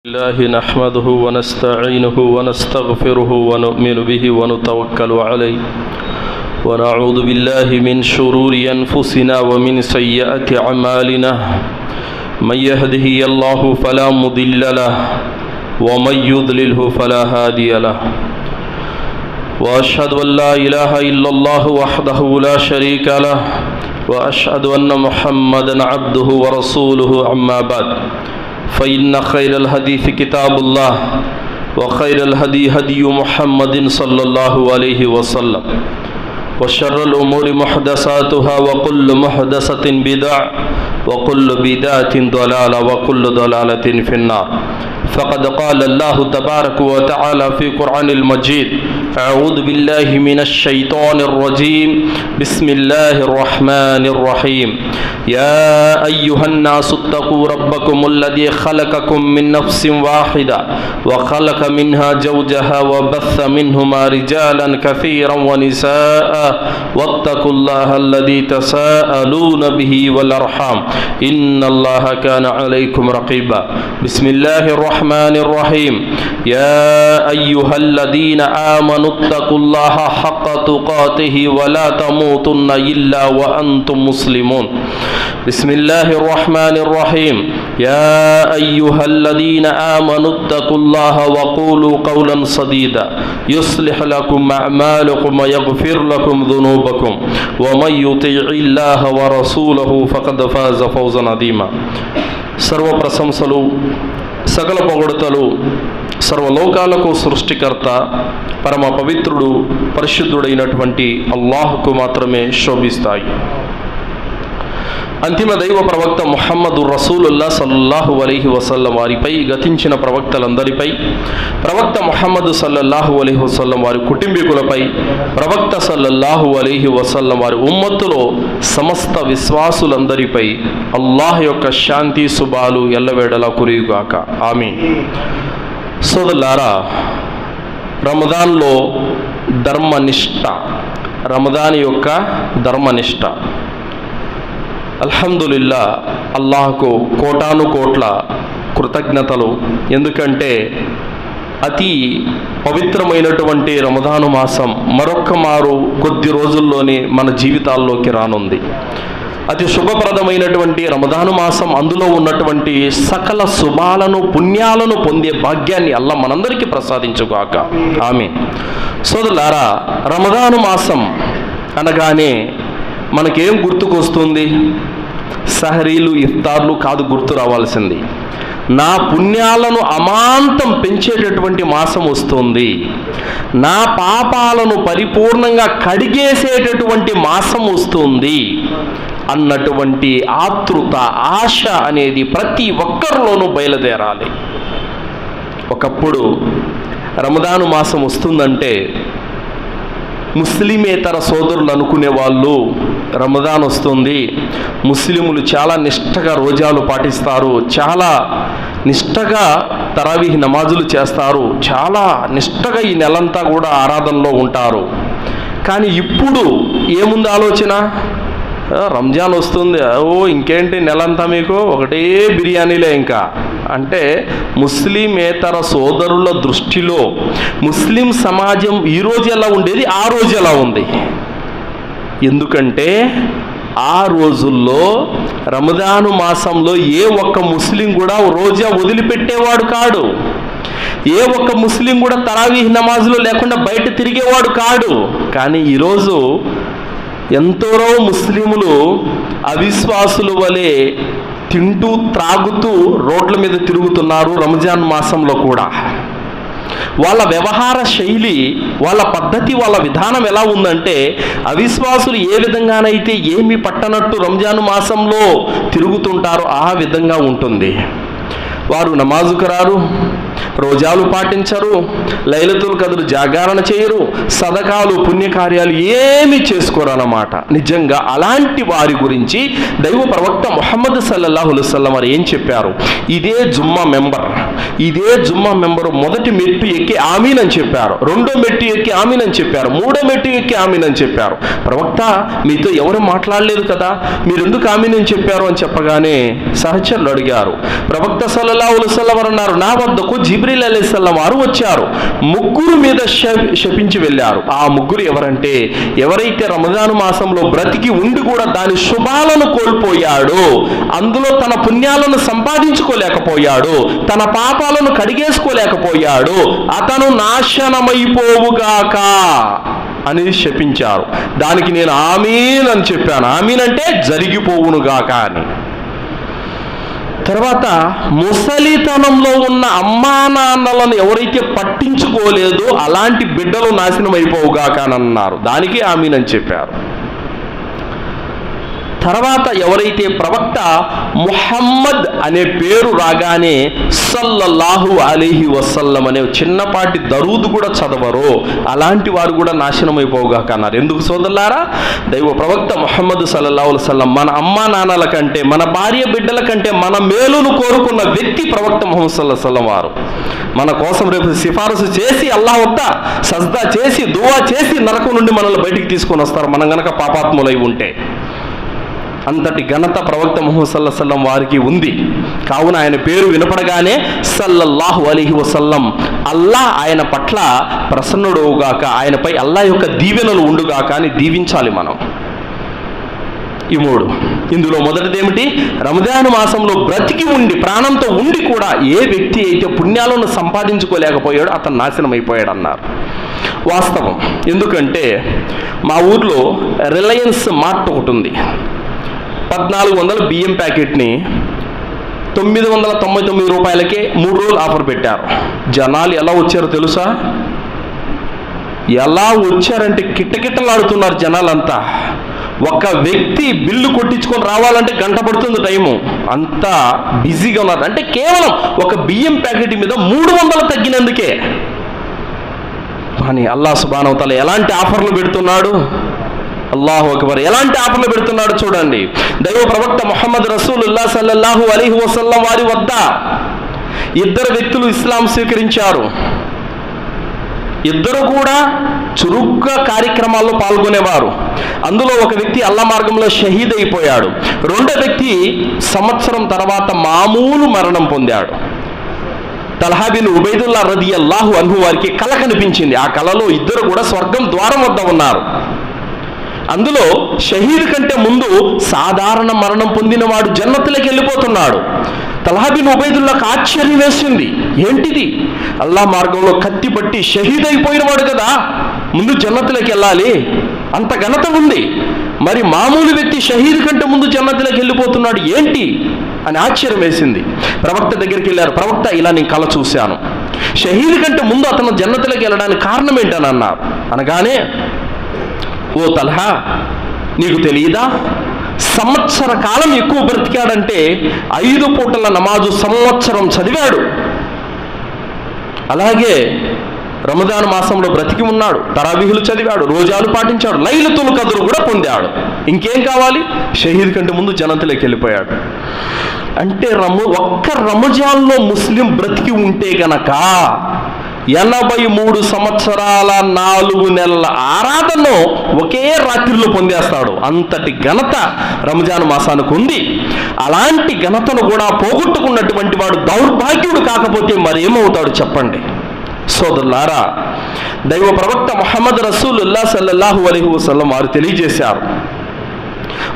الله نحمده ونستعينه ونستغفره ونؤمن به ونتوكل عليه ونعوذ بالله من شرور أنفسنا ومن سيئات أعمالنا من يهده الله فلا مضل له ومن يضلله فلا هادي له وأشهد أن لا إله إلا الله وحده لا شريك له وأشهد أن محمدا عبده ورسوله أما بعد فإن خير الحديث كتاب الله وخير الهدي هدي محمد صلى الله عليه وسلم وشر الأمور محدثاتها وكل محدثة بدعة وكل بدعة ضلالة وكل ضلالة في النار فقد قال الله تبارك وتعالى في قرآن المجيد أعوذ بالله من الشيطان الرجيم بسم الله الرحمن الرحيم يا أيها الناس اتقوا ربكم الذي خلقكم من نفس واحدة وخلق منها زوجها وبث منهما رجالا كثيرا ونساء واتقوا الله الذي تساءلون به والأرحام إن الله كان عليكم رقيبا بسم الله الرحمن الرحيم يا أيها الذين آمنوا اتقوا الله حق تقاته ولا تموتن إلا وأنتم مسلمون بسم الله الرحمن الرحيم يا أيها الذين آمنوا اتقوا الله وقولوا قولا سديدا يصلح لكم أعمالكم ويغفر لكم ذنوبكم ومن يطيع الله ورسوله فقد فاز فوزا عظيما సర్వ ప్రశంసలు సకల పొగడుతలు సర్వలోకాలకు సృష్టికర్త పరమ పవిత్రుడు పరిశుద్ధుడైనటువంటి అల్లాహ్కు మాత్రమే శోభిస్తాయి. అంతిమ దైవ ప్రవక్త ముహమ్మదు రసూలుల్లా సల్లల్లాహు అలైహి వసల్లం వారిపై, గతించిన ప్రవక్తలందరిపై, ప్రవక్త ముహమ్మదు సల్లల్లాహు అలైహి వసల్లం వారి కుటుంబీకులపై, ప్రవక్త సల్లల్లాహు అలైహి వసల్లం వారి ఉమ్మత్తులో సమస్త విశ్వాసులందరిపై అల్లాహ్ యొక్క శాంతి శుభాలు ఎల్లవేళలా కురియుగాక. ఆమీన్. సోదరులారా, రమదాన్లో ధర్మనిష్ట, రమదాన్ యొక్క ధర్మనిష్ట. అల్హమ్దులిల్లా, అల్లాహ్కు కోటాను కోట్ల కృతజ్ఞతలు. ఎందుకంటే అతి పవిత్రమైనటువంటి రమదాను మాసం మరొక్క మారు కొద్ది రోజుల్లోనే మన జీవితాల్లోకి రానుంది. అతి శుభప్రదమైనటువంటి రమదాను మాసం, అందులో ఉన్నటువంటి సకల శుభాలను పుణ్యాలను పొందే భాగ్యాన్ని అల్లాహ్ మనందరికీ ప్రసాదించుగాక. ఆమీన్. సోదరులారా, రమదాను మాసం అనగానే మనకేం గుర్తుకొస్తుంది? సహరీలు, ఇఫ్తార్లు కాదు గుర్తు రావాల్సింది. నా పుణ్యాలను అమాంతం పెంచేటటువంటి మాసం వస్తుంది, నా పాపాలను పరిపూర్ణంగా కడిగేసేటటువంటి మాసం వస్తుంది అన్నటువంటి ఆతృత, ఆశ అనేది ప్రతి ఒక్కరిలోనూ బయలుదేరాలి. ఒకప్పుడు రమదాను మాసం వస్తుందంటే ముస్లిమేతర సోదరులు అనుకునే వాళ్ళు, రమదాన్ వస్తుంది, ముస్లిములు చాలా నిష్టగా రోజాలు పాటిస్తారు, చాలా నిష్టగా తరావీహ్ నమాజులు చేస్తారు, చాలా నిష్టగా ఈ నెలంతా కూడా ఆరాధనలో ఉంటారు. కానీ ఇప్పుడు ఏముంది ఆలోచన? రంజాన్ వస్తుంది, ఓ ఇంకేంటి నెలంతా మీకు ఒకటే బిర్యానీలే ఇంకా అంటే, ముస్లిమేతర సోదరుల దృష్టిలో ముస్లిం సమాజం ఈరోజు ఎలా ఉండేది, ఆ రోజు ఎలా ఉంది. ఎందుకంటే ఆ రోజుల్లో రమదాను మాసంలో ఏ ఒక్క ముస్లిం కూడా రోజా వదిలిపెట్టేవాడు కాడు, ఏ ఒక్క ముస్లిం కూడా తరావీహ్ నమాజులు లేకుండా బయట తిరిగేవాడు కాడు. కానీ ఈరోజు ఎంతోరో ముస్లిములు అవిశ్వాసుల వలె తింటూ త్రాగుతూ రోడ్ల మీద తిరుగుతున్నారు. రంజాన్ మాసంలో కూడా వాళ్ళ వ్యవహార శైలి, వాళ్ళ పద్ధతి, వాళ్ళ విధానం ఎలా ఉందంటే, అవిశ్వాసులు ఏ విధంగానైతే ఏమి పట్టనట్టు రంజాన్ మాసంలో తిరుగుతుంటారో ఆ విధంగా ఉంటుంది. వారు నమాజుకు రారు, రోజాలు పాటించరు, లైలతుల్ కద్ర్ జాగరణ చేయరు, సదకాలు పుణ్యకార్యాలు ఏమి చేసుకోరు అన్నమాట. నిజంగా అలాంటి వారి గురించి దైవ ప్రవక్త ముహమ్మద్ సల్లల్లాహు అలైహి వసల్లం వారు ఏం చెప్పారు? ఇదే జుమ్మా మెంబర్, ఇదే జుమ్మా మెంబరు మొదటి మెట్టు ఎక్కి ఆమీన్ అని చెప్పారు, రెండో మెట్టు ఎక్కి ఆమీన్ అని చెప్పారు, మూడో మెట్టు ఎక్కి ఆమీన్ అని చెప్పారు. ప్రవక్త, మీతో ఎవరు మాట్లాడలేదు కదా, మీరు ఎందుకు ఆమీన్ అని చెప్పారు అని చెప్పగానే సహచరులు అడిగారు. ప్రవక్త సల్లల్లాహు అలైహి వసల్లం అన్నారు, నా వద్దకు జిబ్రీల్ అలైహిస్సలాం వారు వచ్చారు, ముగ్గురు మీద శపించి వెళ్ళారు. ఆ ముగ్గురు ఎవరంటే, ఎవరైతే రమజాను మాసంలో బ్రతికి ఉండి కూడా దాని శుభాలను కోల్పోయాడో, అందులో తన పుణ్యాలను సంపాదించుకోలేకపోయాడు, తన పాపాలను కడిగేసుకోలేకపోయాడు, అతను నాశనమైపోవుగాక అని శపించారు. దానికి నేను ఆమీన్ అని చెప్పాను. ఆమీన్ అంటే జరిగిపోవునుగాక అని. తర్వాత ముసలితనంలో ఉన్న అమ్మా నాన్నలను ఎవరైతే పట్టించుకోలేదో అలాంటి బిడ్డలు నాశనం అయిపోవుగాక అని అన్నారు. దానికి ఆమీన్ అని చెప్పారు. తర్వాత ఎవరైతే ప్రవక్త ముహమ్మద్ అనే పేరు రాగానే సల్లల్లాహు అలైహి వసల్లం అనే చిన్నపాటి దరూద్ కూడా చదవరో అలాంటి వారు కూడా నాశనం అయిపోగాక అన్నారు. ఎందుకు సోదరులారా? దైవ ప్రవక్త ముహమ్మద్ సల్లల్లాహు అలైహి వసల్లం మన అమ్మా నాన్నల కంటే, మన భార్య బిడ్డల కంటే మన మేలును కోరుకున్న వ్యక్తి ప్రవక్త ముహమ్మద్ సల్లల్లాహు అలైహి వసల్లం వారు. మన కోసం రేపు సిఫారసు చేసి అల్లాహ్ వద్ద సజ్దా చేసి దువా చేసి నరకం నుండి మనల్ని బయటికి తీసుకొని వస్తారు, మనం గనక పాపాత్ములై ఉంటే. అంతటి ఘనత ప్రవక్త ముహమ్మద్ సల్లల్లాహు అలైహి వసల్లం వారికి ఉంది. కావున ఆయన పేరు వినపడగానే సల్లల్లాహు అలైహి వసల్లం, అల్లాహ్ ఆయన పట్ల ప్రసన్నుడవుగాక, ఆయనపై అల్లాహ్ యొక్క దీవెనలు ఉండుగాక అని దీవించాలి మనం. ఈ మూడు. ఇందులో మొదటిది ఏమిటి? రంజాన్ మాసంలో బ్రతికి ఉండి ప్రాణంతో ఉండి కూడా ఏ వ్యక్తి అయితే పుణ్యాలను సంపాదించుకోలేకపోయాడో అతను నాశనం అయిపోయాడు అన్నారు. వాస్తవం. ఎందుకంటే మా ఊర్లో రిలయన్స్ మార్ట్ ఒకటి ఉంది. 1400 బియ్యం ప్యాకెట్ని 999 రూపాయలకే 3 రోజులు ఆఫర్ పెట్టారు. జనాలు ఎలా వచ్చారో తెలుసా? ఎలా వచ్చారంటే కిట్టకిట్టలాడుతున్నారు జనాలంతా. ఒక వ్యక్తి బిల్లు కొట్టించుకొని రావాలంటే గంట పడుతుంది టైము, అంతా బిజీగా ఉన్నారు. అంటే కేవలం ఒక బియ్యం ప్యాకెట్ మీద 300 తగ్గినందుకే. కానీ అల్లాహ్ సుబ్హానహు వ తఆలా ఎలాంటి ఆఫర్లు పెడుతున్నాడు? అల్లాహు అక్బర్, ఎలాంటి ఆఫర్లు పెడుతున్నాడు చూడండి. దైవ ప్రవక్త ముహమ్మద్ రసూలుల్లాహ్ సల్లల్లాహు అలైహి వసల్లం వారి వద్ద 2 వ్యక్తులు ఇస్లాం స్వీకరించారు. 2 కూడా చురుగ్గా కార్యక్రమాల్లో పాల్గొనేవారు. అందులో ఒక వ్యక్తి అల్లా మార్గంలో షహీద్ అయిపోయాడు. 2వ వ్యక్తి సంవత్సరం తర్వాత మామూలు మరణం పొందాడు. తల్హా బిన్ ఉబైదుల్లా రదియల్లాహు అన్హు వారికి కల కనిపించింది. ఆ కలలో 2 కూడా స్వర్గం ద్వారం వద్ద ఉన్నారు. అందులో షహీద్ కంటే ముందు సాధారణ మరణం పొందినవాడు జన్నతులకు వెళ్ళిపోతున్నాడు. తల్హా బిన్ ఉబైదుల్లాకు ఆశ్చర్యం వేసింది. ఏంటిది? అల్లా మార్గంలో కత్తి పట్టి షహీద్ అయిపోయినవాడు కదా, ముందు జన్నతులకు వెళ్ళాలి, అంత ఘనత ఉంది. మరి మామూలు వ్యక్తి షహీద్ కంటే ముందు జన్నతులకు వెళ్ళిపోతున్నాడు ఏంటి అని ఆశ్చర్యం వేసింది. ప్రవక్త దగ్గరికి వెళ్ళారు. ప్రవక్త, ఇలా నేను కల చూశాను, షహీద్ కంటే ముందు అతను జన్నతులకు వెళ్ళడానికి కారణం ఏంటని అన్నారు. అనగానే, ఓ తల్హా, నీకు తెలియదా, సంవత్సర కాలం ఎక్కువ బ్రతికాడంటే 5 పూటల నమాజు సంవత్సరం చదివాడు. అలాగే రమజాన్ మాసంలో బ్రతికి ఉన్నాడు, తరావీహులు చదివాడు, రోజాలు పాటించాడు, లైలతుల్ కద్ర్ కూడా పొందాడు. ఇంకేం కావాలి? షహీద్ కంటే ముందు జన్నతులకు వెళ్ళిపోయాడు. అంటే ఒక్క రమజాన్లో ముస్లిం బ్రతికి ఉంటే గనక 83 సంవత్సరాల 4 నెలల ఆరాధనను ఒకే రాత్రిలో పొందేస్తాడు. అంతటి ఘనత రంజాన్ మాసానికి ఉంది. అలాంటి ఘనతను కూడా పోగొట్టుకున్నటువంటి వాడు దౌర్భాగ్యుడు కాకపోతే మరేమవుతాడు చెప్పండి సోదరులారా? దైవ ప్రవక్త ముహమ్మద్ రసూలుల్లాహ్ సల్లల్లాహు అలైహి వసల్లం వారు తెలియజేశారు,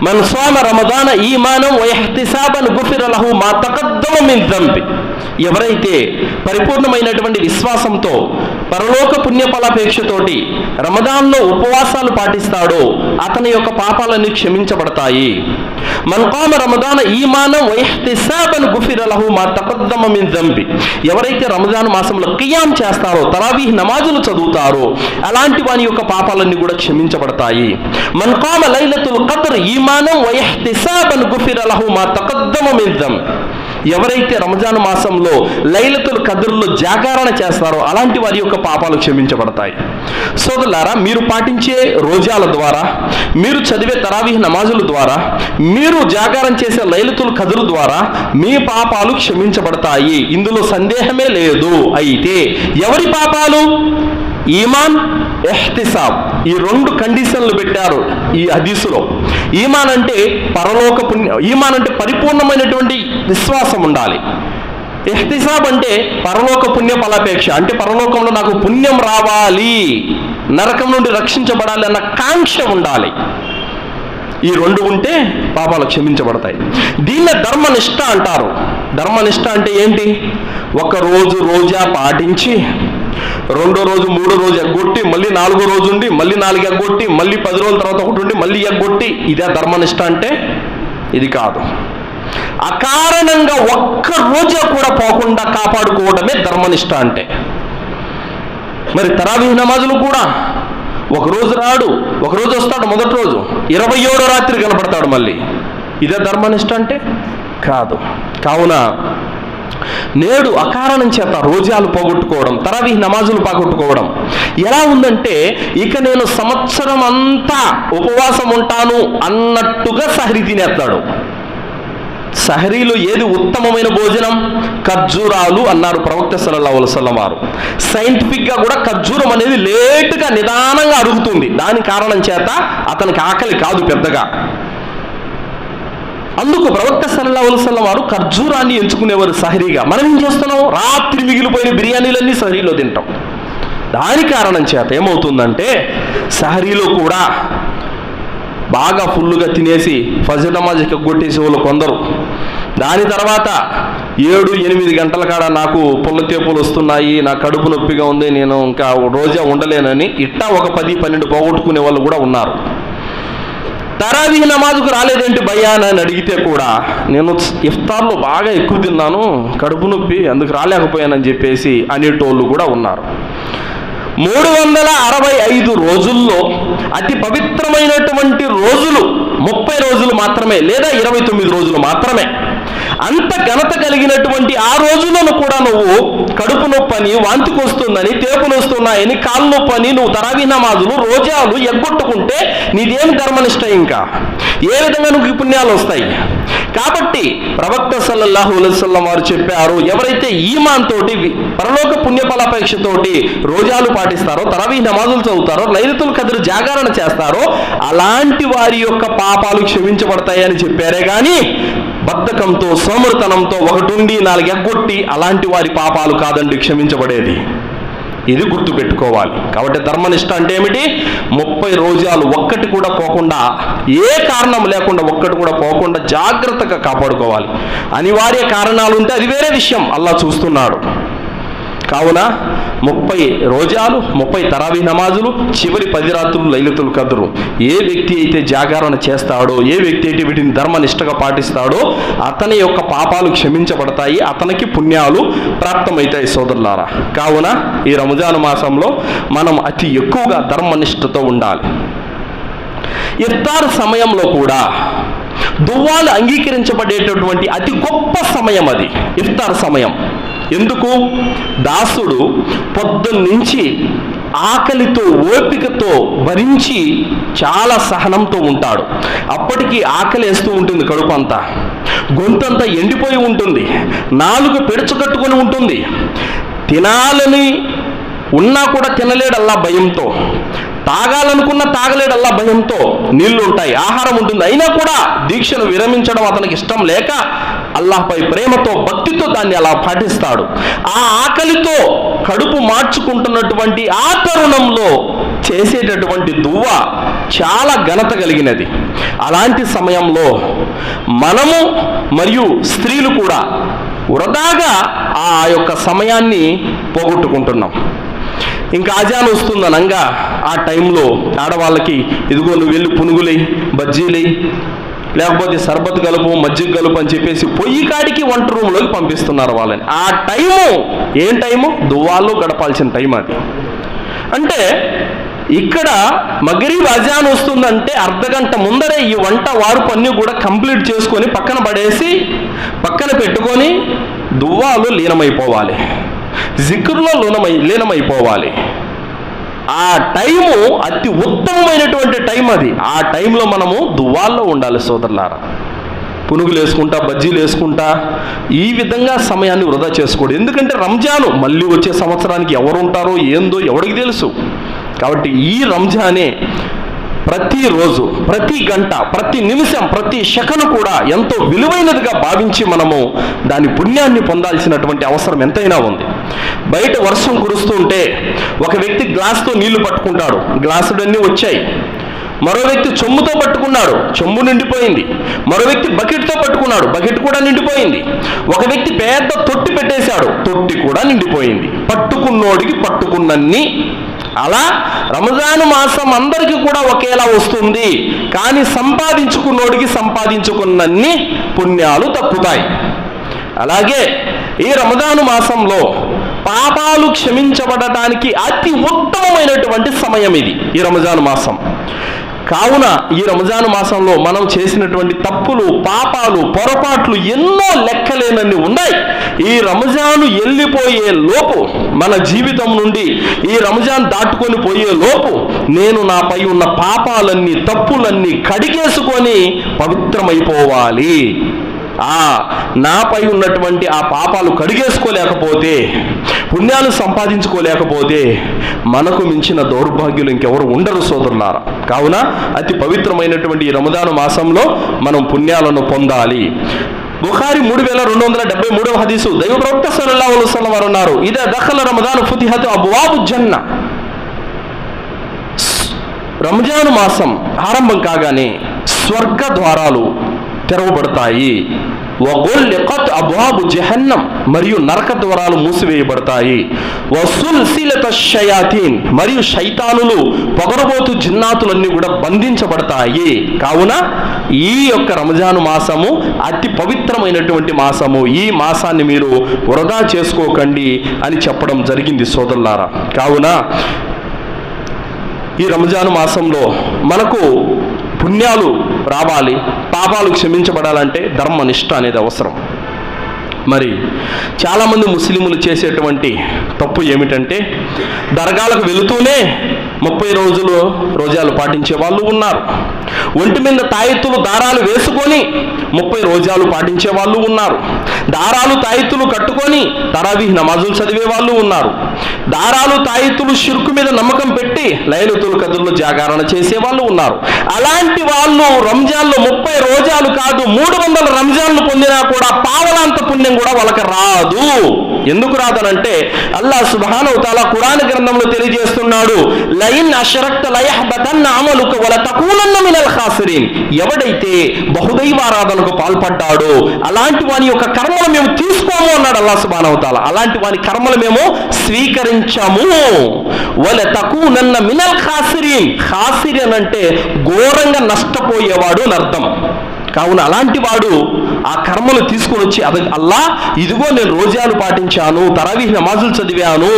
మన్ సామ రమదాన ఈమానం వ ఇహ్తిసాబన్ గుఫిర లహు మా తఖద్దమ మిన్ దంబి. ఎవరైతే పరిపూర్ణమైనటువంటి విశ్వాసంతో పరలోక పుణ్యఫలాపేక్షతోటి రమదాన్లో ఉపవాసాలు పాటిస్తాడో అతని యొక్క పాపాలన్నీ క్షమించబడతాయి. మన్ ఖామ రమదాన ఈమానం వ ఇహ్తిసాబన్ గుఫిర లహు మా తఖద్దమ మిన్ దంబి. ఎవరైతే రమజాన్ మాసంలో ఖియాం చేస్తారో, తరావీహ్ నమాజులు చదువుతారో అలాంటి వాని యొక్క పాపాలన్నీ కూడా క్షమించబడతాయి. మన్ ఖామ లైలతుల్ ఖద్ర్ ఈమానం వ ఇహ్తిసాబన్ గుఫిర లహు మా తఖద్దమ మిన్ దమ్. ఎవరైతే రంజాన్ మాసంలో లైలతుల్ ఖద్ర్లో జాగరణ చేస్తారో అలాంటి వారి యొక్క పాపాలు క్షమించబడతాయి. సోదరులారా, మీరు పాటించే రోజాల ద్వారా, మీరు చదివే తరావీహ్ నమాజుల ద్వారా, మీరు జాగరణ చేసే లైలతుల్ ఖద్ర్ ద్వారా మీ పాపాలు క్షమించబడతాయి, ఇందులో సందేహమే లేదు. అయితే ఎవరి పాపాలు? ఈమాన్, ఇహ్తిసాబ్, ఈ రెండు కండిషన్లు పెట్టారు ఈ హదీసులో. ఈమాన్ అంటే పరలోక పుణ్యం, ఈమాన్ అంటే పరిపూర్ణమైనటువంటి విశ్వాసం ఉండాలి. ఇహ్తిసాబ్ అంటే పరలోక పుణ్య ఫలాపేక్ష, అంటే పరలోకంలో నాకు పుణ్యం రావాలి, నరకం నుండి రక్షించబడాలి అన్న కాంక్ష ఉండాలి. ఈ రెండు ఉంటే పాపాలు క్షమించబడతాయి. దీన్నే ధర్మనిష్ట అంటారు. ధర్మనిష్ట అంటే ఏంటి? ఒక రోజు రోజా పాటించి, రెండో రోజు మూడో రోజు ఎగ్గొట్టి, మళ్ళీ నాలుగో రోజు ఉండి, మళ్ళీ 4 ఎగ్గొట్టి, మళ్ళీ 10 రోజుల తర్వాత ఒకటి ఉండి, మళ్ళీ ఎగ్గొట్టి, ఇదే ధర్మనిష్ట అంటే? ఇది కాదు. అకారణంగా ఒక్క రోజు కూడా పోకుండా కాపాడుకోవడమే ధర్మనిష్ట అంటే. మరి తరావీహ్ నమాజులు కూడా ఒకరోజు రాడు, ఒకరోజు వస్తాడు, మొదటి రోజు 27వ రాత్రి కనపడతాడు మళ్ళీ. ఇదే ధర్మనిష్ట అంటే? కాదు. కావున నేడు అకారణం చేత రోజాలు పోగొట్టుకోవడం, తరావీహ్ నమాజులు పోగొట్టుకోవడం ఎలా ఉందంటే, ఇక నేను సంవత్సరం అంతా ఉపవాసం ఉంటాను అన్నట్టుగా సహరీ తినేస్తాడు. సహరీలో ఏది ఉత్తమమైన భోజనం? ఖర్జూరాలు అన్నారు ప్రవక్త సల్లల్లాహు అలైహి వసల్లం వారు. సైంటిఫిక్గా కూడా ఖర్జూరం అనేది లేటుగా నిదానంగా అరుగుతుంది. దాని కారణం చేత అతనికి ఆకలి కాదు పెద్దగా. అందుకు ప్రవక్త సల్లల్లాహు అలైహి వసల్లం వారు ఖర్జూరాన్ని ఎంచుకునేవారు సహరీగా. మనం ఏం చేస్తున్నాం? రాత్రి మిగిలిపోయిన బిర్యానీలన్నీ సహరీలో తింటాం. దాని కారణం చేత ఏమవుతుందంటే, సహరీలో కూడా బాగా ఫుల్లుగా తినేసి ఫజర్ నమాజ్ ఎగ్గొట్టేసే వాళ్ళు కొందరు, దాని తర్వాత 7-8 గంటల కాడ నాకు పుల్లతేపులు వస్తున్నాయి, నా కడుపు నొప్పిగా ఉంది, నేను ఇంకా రోజా ఉండలేనని ఇట్టా ఒక 10-12 పోగొట్టుకునే వాళ్ళు కూడా ఉన్నారు. తరావీహ్ నమాజుకు రాలేదేంటి భయ్యా అని అడిగితే కూడా, నేను ఇఫ్తార్లో బాగా ఎక్కువ తిన్నాను, కడుపు నొప్పి, అందుకు రాలేకపోయానని చెప్పేసి అనేటోళ్ళు కూడా ఉన్నారు. 365 రోజుల్లో అతి పవిత్రమైనటువంటి రోజులు 30 రోజులు మాత్రమే, లేదా 29 రోజులు మాత్రమే. అంత ఘనత కలిగినటువంటి ఆ రోజులను కూడా నువ్వు కడుపు నొప్పని, వాంతికి వస్తుందని, తేపులు వస్తున్నాయని, కాళ్ళు నొప్పని నువ్వు తరావీహ్ నమాజులు, రోజాలు ఎగ్గొట్టుకుంటే నీదేమి ధర్మనిష్ట? ఇంకా ఏ విధంగా నువ్వు పుణ్యాలు వస్తాయి? కాబట్టి ప్రవక్త సల్లల్లాహు అలైహి వసల్లం వారు చెప్పారు, ఎవరైతే ఈమాన్ తోటి, పరలోక పుణ్యఫలాపేక్షతోటి రోజాలు పాటిస్తారో, తరావీహ్ నమాజులు చదువుతారో, లైలతుల్ ఖద్ర్ జాగరణ చేస్తారో అలాంటి వారి యొక్క పాపాలు క్షమించబడతాయని చెప్పారే కానీ బద్ధకంతో, సోమరితనంతో 1-4 ఎగ్గొట్టి అలాంటి వారి పాపాలు కాదండి క్షమించబడేది. ఇది గుర్తుపెట్టుకోవాలి. కాబట్టి ధర్మనిష్ట అంటే ఏమిటి? 30 రోజాలు ఒక్కటి కూడా పోకుండా, ఏ కారణం లేకుండా ఒక్కటి కూడా పోకుండా జాగ్రత్తగా కాపాడుకోవాలి. అనివార్య కారణాలు ఉంటే అది వేరే విషయం, అల్లాహ్ చూస్తున్నాడు. కావున 30 రోజాలు, 30 తరావీహ్ నమాజులు, చివరి 10 రాత్రులు లైలతుల్ ఖద్ర్. ఏ వ్యక్తి అయితే జాగరణ చేస్తాడో, ఏ వ్యక్తి అయితే వీటిని ధర్మనిష్టగా పాటిస్తాడో అతని యొక్క పాపాలు క్షమించబడతాయి, అతనికి పుణ్యాలు ప్రాప్తమవుతాయి. సోదరులారా, కావున ఈ రంజాన్ మాసంలో మనం అతి ఎక్కువగా ధర్మనిష్టతో ఉండాలి. ఇఫ్తార్ సమయంలో కూడా దువ్వాలు అంగీకరించబడేటటువంటి అతి గొప్ప సమయం అది ఇఫ్తార్ సమయం. ఎందుకు? దాసుడు పొద్దున్నుంచి ఆకలితో, ఓపికతో భరించి చాలా సహనంతో ఉంటాడు. అప్పటికి ఆకలి వేస్తూ ఉంటుంది, కడుపు అంతా, గొంతంతా ఎండిపోయి ఉంటుంది, నాలుక పెడుచుకట్టుకొని ఉంటుంది, తినాలని ఉన్నా కూడా తినలేడల్లా భయంతో, తాగాలనుకున్న తాగలేడల్లా భయంతో. నీళ్లు ఉంటాయి, ఆహారం ఉంటుంది, అయినా కూడా దీక్షను విరమించడం అతనికి ఇష్టం లేక అల్లాహ్పై ప్రేమతో, భక్తితో దాన్ని అలా పాటిస్తాడు. ఆ ఆకలితో కడుపు మార్చుకుంటున్నటువంటి ఆ తరుణంలో చేసేటటువంటి దువ్వ చాలా ఘనత కలిగినది. అలాంటి సమయంలో మనము మరియు స్త్రీలు కూడా వృధాగా ఆ యొక్క సమయాన్ని పోగొట్టుకుంటున్నాం. ఇంకా అజాన్ వస్తుందనంగా ఆ టైంలో ఆడవాళ్ళకి ఇదిగో నువ్వు వెళ్ళి పునుగులై, బజ్జీలై, లేకపోతే సర్బత్ కలుపు, మజ్జిగ కలుపు అని చెప్పేసి పొయ్యి కాడికి వంట రూమ్లోకి పంపిస్తున్నారు వాళ్ళని. ఆ టైము ఏం టైము? దువ్వాల్లో గడపాల్సిన టైం అది. అంటే ఇక్కడ మగరీబ్ అజాన్ వస్తుందంటే అర్ధగంట ముందరే ఈ వంట వార్పు అన్నీ కూడా కంప్లీట్ చేసుకొని పక్కన పడేసి పక్కన పెట్టుకొని దువ్వాలో లీనమైపోవాలి, జిక్రులో లీనమైపోవాలి. ఆ టైము అతి ఉత్తమమైనటువంటి టైం అది. ఆ టైంలో మనము దువ్వాల్లో ఉండాలి సోదరులారా. పునుగులు వేసుకుంటా, బజ్జీలు వేసుకుంటా ఈ విధంగా సమయాన్ని వృధా చేసుకోడు. ఎందుకంటే రంజాను మళ్ళీ వచ్చే సంవత్సరానికి ఎవరు ఉంటారో ఏందో ఎవరికి తెలుసు. కాబట్టి ఈ రంజానే ప్రతిరోజు, ప్రతి గంట, ప్రతి నిమిషం, ప్రతి సెకను కూడా ఎంతో విలువైనదిగా భావించి మనము దాని పుణ్యాన్ని పొందాల్సినటువంటి అవసరం ఎంతైనా ఉంది. బయట వర్షం కురుస్తుంటే ఒక వ్యక్తి గ్లాసుతో నీళ్లు పట్టుకుంటాడు, గ్లాసులన్నీ వచ్చాయి. మరో వ్యక్తి చెంబుతో పట్టుకున్నాడు, చెంబు నిండిపోయింది. మరో వ్యక్తి బకెట్తో పట్టుకున్నాడు, బకెట్ కూడా నిండిపోయింది. ఒక వ్యక్తి పెద్ద తొట్టి పెట్టేశాడు, తొట్టి కూడా నిండిపోయింది. పట్టుకున్నోడికి పట్టుకున్నన్ని. అలా రంజాను మాసం అందరికీ కూడా ఒకేలా వస్తుంది, కానీ సంపాదించుకున్నోడికి సంపాదించుకున్నన్ని పుణ్యాలు తప్పుతాయి. అలాగే ఈ రంజాను మాసంలో పాపాలు క్షమించబడటానికి అతి ఉత్తమమైనటువంటి సమయం ఇది, ఈ రంజాను మాసం. కావున ఈ రంజాను మాసంలో మనం చేసినటువంటి తప్పులు, పాపాలు, పొరపాట్లు ఎన్నో లెక్కలేనన్ని ఉన్నాయి. ఈ రంజాను వెళ్ళిపోయే లోపు, మన జీవితం నుండి ఈ రంజాన్ దాటుకొని పోయే లోపు నేను నాపై ఉన్న పాపాలన్నీ, తప్పులన్నీ కడిగేసుకొని పవిత్రమైపోవాలి. నాపై ఉన్నటువంటి ఆ పాపాలు కడిగేసుకోలేకపోతే, పుణ్యాలు సంపాదించుకోలేకపోతే మనకు మించిన దౌర్భాగ్యులు ఇంకెవరు ఉండరు సోదరులారా. కావున అతి పవిత్రమైనటువంటి ఈ రంజాను మాసంలో మనం పుణ్యాలను పొందాలి. బుఖారీ 3273వ హదీసు, దైవ ప్రవక్త సల్లల్లాహు అలైహి వసల్లం వారు అన్నారు, ఇదా దఖల రమదాను ఫుతిహత్ అబ్వాబు జన్న. రంజాను మాసం ఆరంభం కాగానే స్వర్గ ద్వారాలు తెరవబడతాయి. వగుల్లికత్ అబ్వాబు జహన్నం, మరియు నరక ద్వారాలు మూసివేయబడతాయి. వసుల్సిలత షయాతీన్, మరియు శైతానులు, పొగరబోతు జిన్నాతులన్నీ కూడా బంధించబడతాయి. కావున ఈ యొక్క రంజాను మాసము అతి పవిత్రమైనటువంటి మాసము. ఈ మాసాన్ని మీరు వృధా చేసుకోకండి అని చెప్పడం జరిగింది సోదరులారా. కావున ఈ రంజాను మాసంలో మనకు పుణ్యాలు రావాలి, పాపాలు క్షమించబడాలంటే ధర్మనిష్ట అనేది అవసరం. మరి చాలామంది ముస్లింలు చేసేటువంటి తప్పు ఏమిటంటే, దర్గాలకు వెళుతూనే 30 రోజాలు పాటించే వాళ్ళు ఉన్నారు. ఒంటి మీద తాయెత్తులు, దారాలు వేసుకొని 30 రోజాలు పాటించే వాళ్ళు ఉన్నారు. దారాలు, తాయెత్తులు కట్టుకొని తరావీహ్ నమాజులు చదివే వాళ్ళు ఉన్నారు. దారాలు, తాయెత్తులు షిర్కు మీద నమ్మకం పెట్టి లైలతుల్ కద్ర్లో జాగరణ చేసే వాళ్ళు ఉన్నారు. అలాంటి వాళ్ళు రంజాన్లో 30 రోజాలు కాదు, 300 రంజాన్లు పొందినా కూడా పావలాంత పుణ్యం కూడా వాళ్ళకి రాదు. ఎందుకు రాదనంటే, అల్లాహ్ సుబ్హానహు వ తఆలా ఖురాన్ గ్రంథంలో తెలియజేస్తున్నాడు, లైన్ అష్రక్త లయహబతన్న అమలుక వల తకూనన్న మినల్ ఖాసిరీన్. ఎవడైతే బహుదైవారాధనకు పాల్పడ్డాడో అలాంటి వాని యొక్క కర్మలు మేము తీసుకోము అన్నాడు అల్లాహ్ సుబ్హానహు వ తఆలా. అలాంటి వాని కర్మలు మేము స్వీకరించము. వల తకూనన్న మినల్ ఖాసిరీన్. ఖాసిరీన్ అంటే ఘోరంగా నష్టపోయేవాడు అని అర్థం. కావున అలాంటి వాడు ఆ కర్మలు తీసుకొని వచ్చి, అల్లా ఇదిగో నేను రోజాలు పాటించాను, తరావీహ్ నమాజులు చదివాను,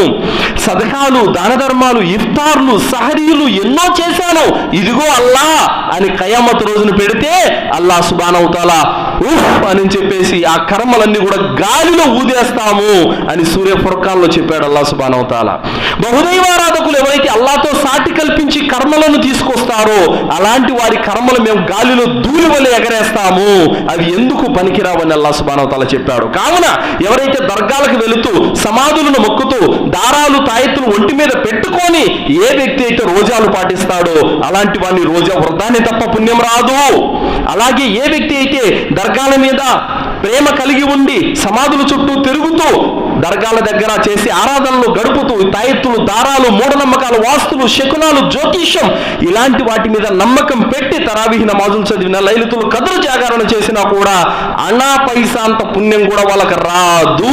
సదకాలు, దాన ధర్మాలు, ఇఫ్తార్లు, సహరీలు ఎన్నో చేశాను, ఇదిగో అల్లా అని కయామత్ రోజును పెడితే అల్లాహ్ సుబ్హానహు వ తఆలా ఉఫ్ అని చెప్పేసి ఆ కర్మలన్నీ కూడా గాలిలో ఊదేస్తాము అని సూర్య ఫుర్ఖాన్లో చెప్పాడు అల్లాహ్ సుబ్హానహు వ తఆలా. బహుదైవారాధకులు ఎవరైతే అల్లాహ్తో సాటి కల్పించి కర్మలను తీసుకొస్తారో అలాంటి వారి కర్మలు మేము గాలిలో ధూళి వలె ఎగరేస్తాము, అవి ఎందుకు పనికిరావని అల్లాహ్ సుబ్హానహు వ తఆలా చెప్పాడు. కావున ఎవరైతే దర్గాలకు వెళుతూ సమాధులను మొక్కుతూ దారాలు, తాయెత్తులు ఒంటి మీద పెట్టుకొని ఏ వ్యక్తి అయితే రోజాలు పాటిస్తాడో అలాంటి వాడిని రోజా వృధానే తప్ప పుణ్యం రాదు. అలాగే ఏ వ్యక్తి అయితే దర్గాల మీద ప్రేమ కలిగి ఉండి సమాధుల చుట్టూ తిరుగుతూ దర్గాల దగ్గర చేసి ఆరాధనలు గడుపుతూ తాయెత్తులు, దారాలు, మూఢనమ్మకాలు, వాస్తులు, శకునాలు, జ్యోతిష్యం ఇలాంటి వాటి మీద నమ్మకం పెట్టి తరావీహ్ నమాజులు చదివిన, లైలతుల్ కద్ర్ జాగరణ చేసినా కూడా అనా పైసా అంత పుణ్యం కూడా వాళ్ళకి రాదు.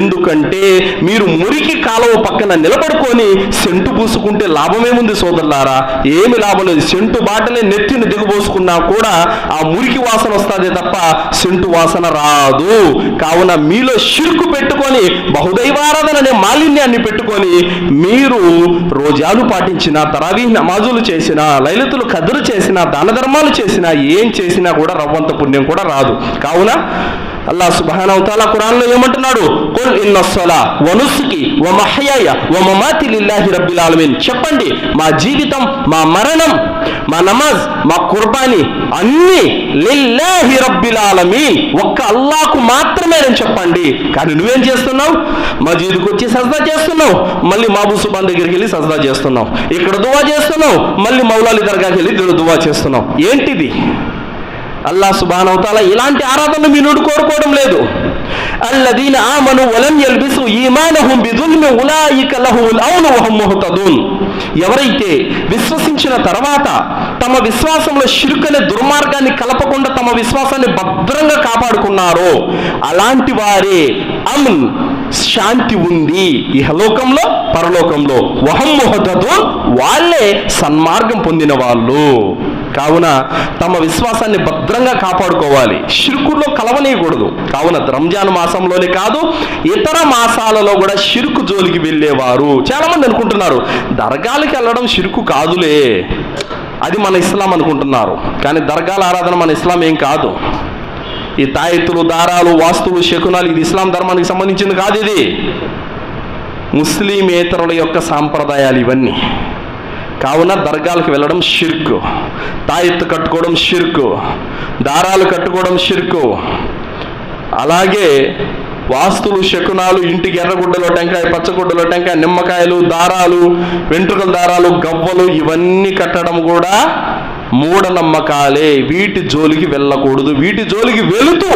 ఎందుకంటే మీరు మురికి కాలువ పక్కన నిలబడుకొని సెంటు పూసుకుంటే లాభమేముంది సోదరులారా? ఏమి లాభం లేదు. సెంటు బాటలే నెత్తిని దిగబోసుకున్నా కూడా ఆ మురికి వాసన వస్తుంది తప్ప సెంటు వాసన రాదు. కావున మీలో షిర్కు పెట్టుకొని బహుదైవారాధన అనే మాలిన్యాన్ని పెట్టుకొని మీరు రోజాలు పాటించినా, తరావీహ్ నమాజులు చేసినా, లైలతుల్ ఖద్ర్ చేసినా, దాన ధర్మాలు చేసినా, ఏం చేసినా కూడా రవ్వంత పుణ్యం కూడా రాదు. కావున అల్లాహ్ సుబ్హానహు వ తఆలా ఖురాన్లో ఏమంటున్నాడు? ఖుల్ ఇన్నస్సలా వ నుస్కి వ మహ్యాయ వ మమాతి లిల్లాహి రబ్బిల్ ఆలమీన్. చెప్పండి, మా జీవితం, మా మరణం, మా నమాజ్, మా కుర్బానీ అన్నీ లిల్లాహి రబ్బిల్ ఆలమీన్, ఒక్క అల్లాహ్కు మాత్రమే అని చెప్పండి. కానీ నువ్వేం చేస్తున్నావు? మస్జిద్కి వచ్చి సజ్దా చేస్తున్నావు, మళ్ళీ మాబూ సుబాన్ దగ్గరికి వెళ్ళి సజ్దా చేస్తున్నావు, ఇక్కడ దువా చేస్తున్నావు, మళ్ళీ మౌలాలి దర్గాకి వెళ్ళి దువా చేస్తున్నావు. ఏంటిది? అల్లాహ్ సుబ్హానహు వ తఆలా ఇలాంటి ఆరాధనలు మీ నుండి కోరుకోవడం లేదు. అల్లదీన ఆమను వలం యల్బిసు ఈమానహుం బిదుల్మి ఉలాయిక లహుముల్ అమ్ను వహుం ముహ్తదూన్. ఎవరైతే విశ్వసించిన తర్వాత తమ విశ్వాసంలో షిర్క్ అనే దుర్మార్గాన్ని కలపకుండా తమ విశ్వాసాన్ని భద్రంగా కాపాడుకున్నారో అలాంటి వారే అమ్న్, శాంతి ఉంది ఇహలోకంలో పరలోకంలో. వహం ముహ్తదూన్, వాళ్ళే సన్మార్గం పొందిన వాళ్ళు. కావున తమ విశ్వాసాన్ని భద్రంగా కాపాడుకోవాలి, షిర్కులో కలవనీయకూడదు. కావున రంజాన్ మాసంలోనే కాదు, ఇతర మాసాలలో కూడా షిర్కు జోలికి వెళ్ళేవారు చాలామంది అనుకుంటున్నారు దర్గాలకి వెళ్ళడం షిర్కు కాదులే, అది మన ఇస్లాం అనుకుంటున్నారు. కానీ దర్గాల ఆరాధన మన ఇస్లాం ఏం కాదు. ఈ తాయెత్తులు, దారాలు, వాస్తువులు, శకునాలు ఇది ఇస్లాం ధర్మానికి సంబంధించింది కాదు. ఇది ముస్లిమేతరుల యొక్క సాంప్రదాయాలు ఇవన్నీ. కావున దర్గాలకు వెళ్ళడం షిర్కు, తాయెత్తు కట్టుకోవడం షిర్కు, దారాలు కట్టుకోవడం షిర్కు, అలాగే వాస్తులు, శకునాలు, ఇంటికి ఎర్రగుడ్డలో టెంకాయ, పచ్చగుడ్డలో టెంకాయ, నిమ్మకాయలు, దారాలు, వెంట్రుకల దారాలు, గవ్వలు ఇవన్నీ కట్టడం కూడా మూఢనమ్మకాలే. వీటి జోలికి వెళ్ళకూడదు. వీటి జోలికి వెళుతూ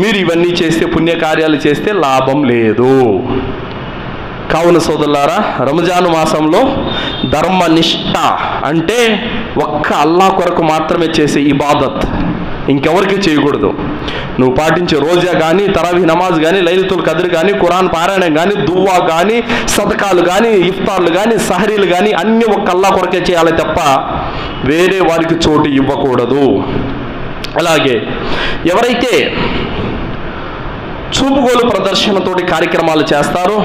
మీరు ఇవన్నీ చేస్తే, పుణ్యకార్యాలు చేస్తే లాభం లేదు. కావున సోదరులారా, రంజాను మాసంలో ధర్మనిష్ట అంటే ఒక్క అల్లాహ్ కొరకు మాత్రమే చేసే ఇబాదత్, ఇంకెవరికి చేయకూడదు. నువ్వు పాటించే రోజా కానీ, తరావీహ్ నమాజ్ కానీ, లైలతుల్ ఖద్ర్ కానీ, ఖురాన్ పారాయణం కానీ, దువ్వా కానీ, సదకాలు కానీ, ఇఫ్తార్లు కానీ, సహరీలు కానీ అన్నీ ఒక్క అల్లాహ్ కొరకే చేయాలి తప్ప వేరే వారికి చోటు ఇవ్వకూడదు. అలాగే ఎవరైతే చూపుగోలు ప్రదర్శనతోటి కార్యక్రమాలు చేస్తారో,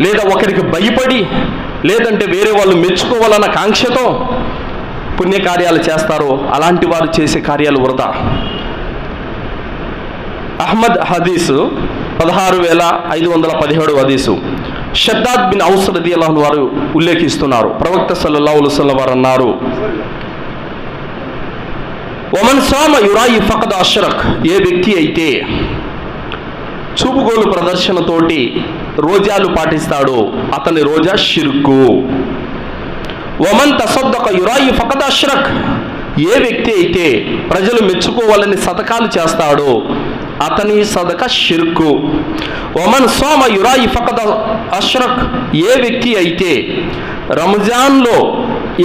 లేదా ఒకరికి భయపడి, లేదంటే వేరే వాళ్ళు మెచ్చుకోవాలన్న కాంక్షతో పుణ్యకార్యాలు చేస్తారో అలాంటి వారు చేసే కార్యాలు వృధా. అహ్మద్ హదీసు 16,517 హదీసు షద్దాద్ బిన్ ఔస్ రదియల్లాహు అన్హు వారు ఉల్లేఖిస్తున్నారు. ప్రవక్త సల్లల్లాహు అలైహి వసల్లం వారు అన్నారు, వమన్ సామ యురాయి ఫఖద్ అష్రక్. ఏ వ్యక్తి అయితే చూపుగోలు ప్రదర్శనతోటి రోజాలు పాటిస్తాడో అతని రోజా షిర్కు. వమన్ తసద్దక యురాయి ఫఖద్ అష్రక్. ఏ వ్యక్తి అయితే ప్రజలు మెచ్చుకోవాలని సదకాలు చేస్తాడో అతని సదక షిర్కు. వమన్ సోమ యురాయి ఫఖద్ అష్రక్. ఏ వ్యక్తి అయితే రంజాన్లో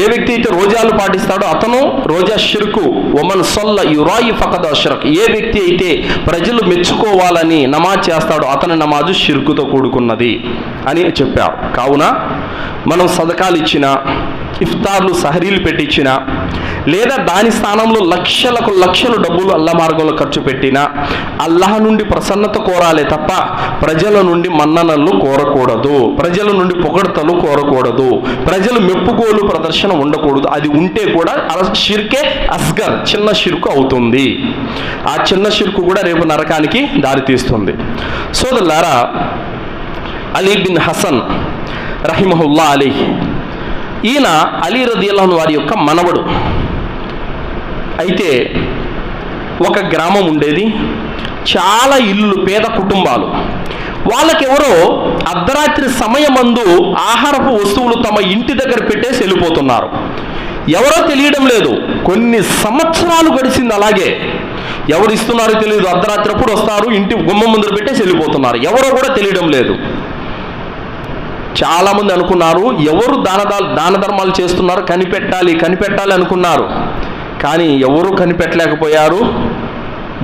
ఏ వ్యక్తి అయితే రోజాలు పాటిస్తాడో అతను రోజా షిర్కు. వమన్ సొల్ల యురాయి ఫఖద్ అష్రక్. ఏ వ్యక్తి అయితే ప్రజలు మెచ్చుకోవాలని నమాజ్ చేస్తాడో అతని నమాజు షిర్కుతో కూడుకున్నది అని చెప్పారు. కావున మనం సదకాలు ఇచ్చినా, ఇఫ్తార్లు, సహరీలు పెట్టించినా, లేదా దాని స్థానంలో లక్షలకు లక్షలు డబ్బులు అల్లాహ్ మార్గంలో ఖర్చు పెట్టినా అల్లాహ్ నుండి ప్రసన్నత కోరాలే తప్ప ప్రజల నుండి మన్ననలు కోరకూడదు, ప్రజల నుండి పొగడ్తలు కోరకూడదు, ప్రజలు మెప్పుకోలు ప్రదర్శన ఉండకూడదు. అది ఉంటే కూడా షిర్కే అస్గర్, చిన్న షిర్కు అవుతుంది. ఆ చిన్న షిర్కు కూడా రేపు నరకానికి దారితీస్తుంది. సోదరులారా, అలీ బిన్ హసన్ రహిమహుల్లా అలీహ్, ఈయన అలీ రదియల్లాహు అన్హు వారి యొక్క మనవడు. అయితే ఒక గ్రామం ఉండేది, చాలా ఇల్లు, పేద కుటుంబాలు. వాళ్ళకెవరో అర్ధరాత్రి సమయమందు ఆహారపు వస్తువులు తమ ఇంటి దగ్గర పెట్టేసి వెళ్ళిపోతున్నారు. ఎవరో తెలియడం లేదు. కొన్ని సంవత్సరాలు గడిచింది అలాగే. ఎవరు ఇస్తున్నారో తెలియదు. అర్ధరాత్రి అప్పుడు వస్తారు, ఇంటి గుమ్మం ముందర పెట్టేసి వెళ్ళిపోతున్నారు. ఎవరో కూడా తెలియడం లేదు. చాలామంది అనుకున్నారు ఎవరు దాన ధర్మాలు చేస్తున్నారు, కనిపెట్టాలి అనుకున్నారు. కానీ ఎవరు కనిపెట్టలేకపోయారు.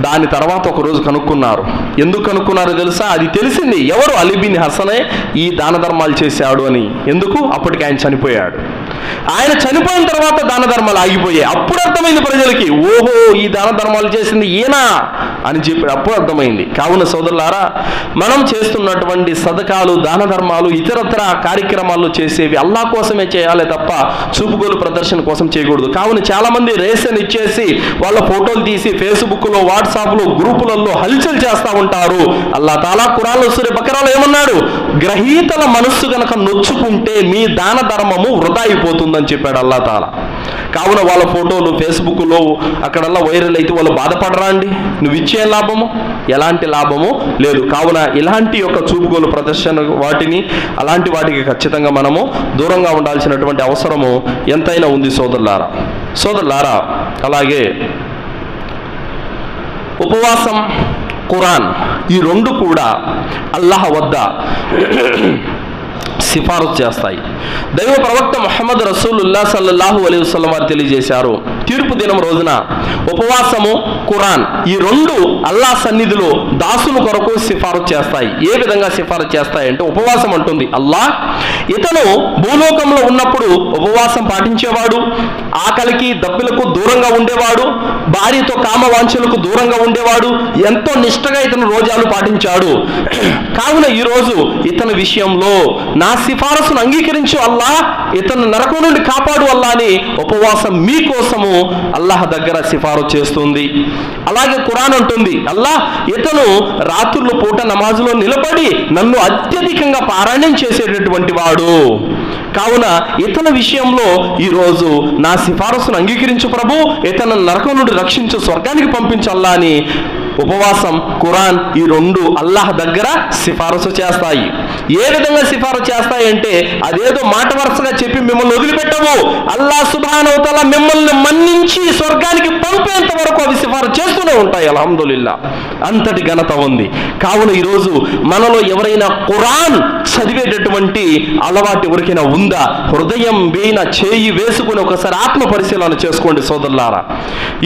దాని తర్వాత ఒకరోజు కనుక్కున్నారు. ఎందుకు కనుక్కున్నారో తెలుసా? అది తెలిసింది ఎవరు, అలీ బిన్ హసనే ఈ దాన ధర్మాలు చేశాడు అని. ఎందుకు? అప్పటికి ఆయన చనిపోయాడు. ఆయన చనిపోయిన తర్వాత దాన ధర్మాలు ఆగిపోయాయి. అప్పుడు అర్థమైంది ప్రజలకి, ఓహో ఈ దాన ధర్మాలు చేసింది ఈయన అని చెప్పి అప్పుడు అర్థమైంది. కావున సోదరులారా, మనం చేస్తున్నటువంటి సదకాలు, దాన ధర్మాలు, ఇతరత్ర కార్యక్రమాలు చేసేవి అల్లాహ్ కోసమే చేయాలి తప్ప చూపుగోలు ప్రదర్శన కోసం చేయకూడదు. కావున చాలామంది రేషన్ ఇచ్చేసి వాళ్ళ ఫోటోలు తీసి ఫేస్బుక్లో, వాట్సాప్లో, గ్రూపులలో హల్చల్ చేస్తూ ఉంటారు. అల్లాహ్ తాలా ఖురాన్లో సూరా బకరాలో ఏమన్నాడు? గ్రహీతల మనస్సు కనుక నొచ్చుకుంటే మీ దాన ధర్మము వృధా అయిపోతుందని చెప్పాడు అల్లాహ్ తాలా. కావున వాళ్ళ ఫోటోలు ఫేస్బుక్లో అక్కడల్లా వైరల్ అయితే వాళ్ళు బాధపడరా అండి? నువ్వు ఇచ్చే లాభము ఎలాంటి లాభము లేదు. కావున ఇలాంటి యొక్క చూపుగోలు ప్రదర్శన అలాంటి వాటికి ఖచ్చితంగా మనము దూరంగా ఉండాల్సినటువంటి అవసరము ఎంతైనా ఉంది సోదరులారా. అలాగే ఉపవాసం, ఖురాన్ ఈ రెండు కూడా అల్లాహ్ వద్ద సిఫారసు చేస్తాయి. దైవ ప్రవక్త ముహమ్మద్ రసూలుల్లాహ్ సల్లల్లాహు అలైహి వసల్లం వారు తెలియజేశారు, తీర్పు దినం రోజున ఉపవాసము, ఖురాన్ ఈ రెండు అల్లాహ్ సన్నిధిలో దాసుల కొరకు సిఫారసు చేస్తాయి. ఏ విధంగా సిఫారసు చేస్తాయంటే, ఉపవాసం అంటుంది అల్లాహ్, ఇతను భూలోకంలో ఉన్నప్పుడు ఉపవాసం పాటించేవాడు, ఆకలికి దప్పిలకు దూరంగా ఉండేవాడు, భార్యతో కామవాంఛలకు దూరంగా ఉండేవాడు, ఎంతో నిష్టగా ఇతను రోజాలు పాటించాడు. కావున ఈరోజు ఇతని విషయంలో నా సిఫారసును అంగీకరించు అల్లాహ్, ఇతను నరకం నుండి కాపాడు అల్లాహ్ అని ఉపవాసం మీకోసము అల్లాహ్ దగ్గర సిఫారసు చేస్తుంది. అలాగే ఖురాన్ అంటుంది, అల్లాహ్ ఇతను రాత్రుల పూట నమాజులో నిలబడి నన్ను అత్యధికంగా పారాయణం చేసేటటువంటి వాడు, కావున ఇతని విషయంలో ఈరోజు నా సిఫారసును అంగీకరించు ప్రభు, ఇతను నరకం నుండి రక్షించు, స్వర్గానికి పంపించు అల్లాహ్ అని ఉపవాసం, ఖురాన్ ఈ రెండు అల్లాహ్ దగ్గర సిఫారసు చేస్తాయి. ఏ విధంగా సిఫారసు చేస్తాయి అంటే, అదేదో మాట వరుసగా చెప్పి మిమ్మల్ని వదిలిపెట్టవు, అల్లాహ్ సుబ్హానహు వ తఆలా మిమ్మల్ని మన్నించి స్వర్గానికి పంపేంత వరకు అవి సిఫారసు చేస్తూనే ఉంటాయి. అల్హమ్దులిల్లాహ్, అంతటి ఘనత ఉంది. కావున ఈరోజు మనలో ఎవరైనా ఖురాన్ చదివేటటువంటి అలవాటు ఎవరికైనా ఉందా? హృదయం పైన చేయి వేసుకుని ఒకసారి ఆత్మ పరిశీలన చేసుకోండి సోదరులారా.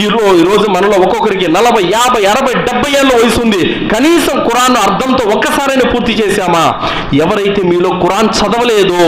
ఈరోజు మనలో ఒక్కొక్కరికి 40, 50, 60, 70 ఏళ్ళ వయసు ఉంది. కనీసం ఖురాన్ అర్థంతో ఒక్కసారైనా పూర్తి చేశామా? ఎవరైతే మీలో ఖురాన్ చదవలేదో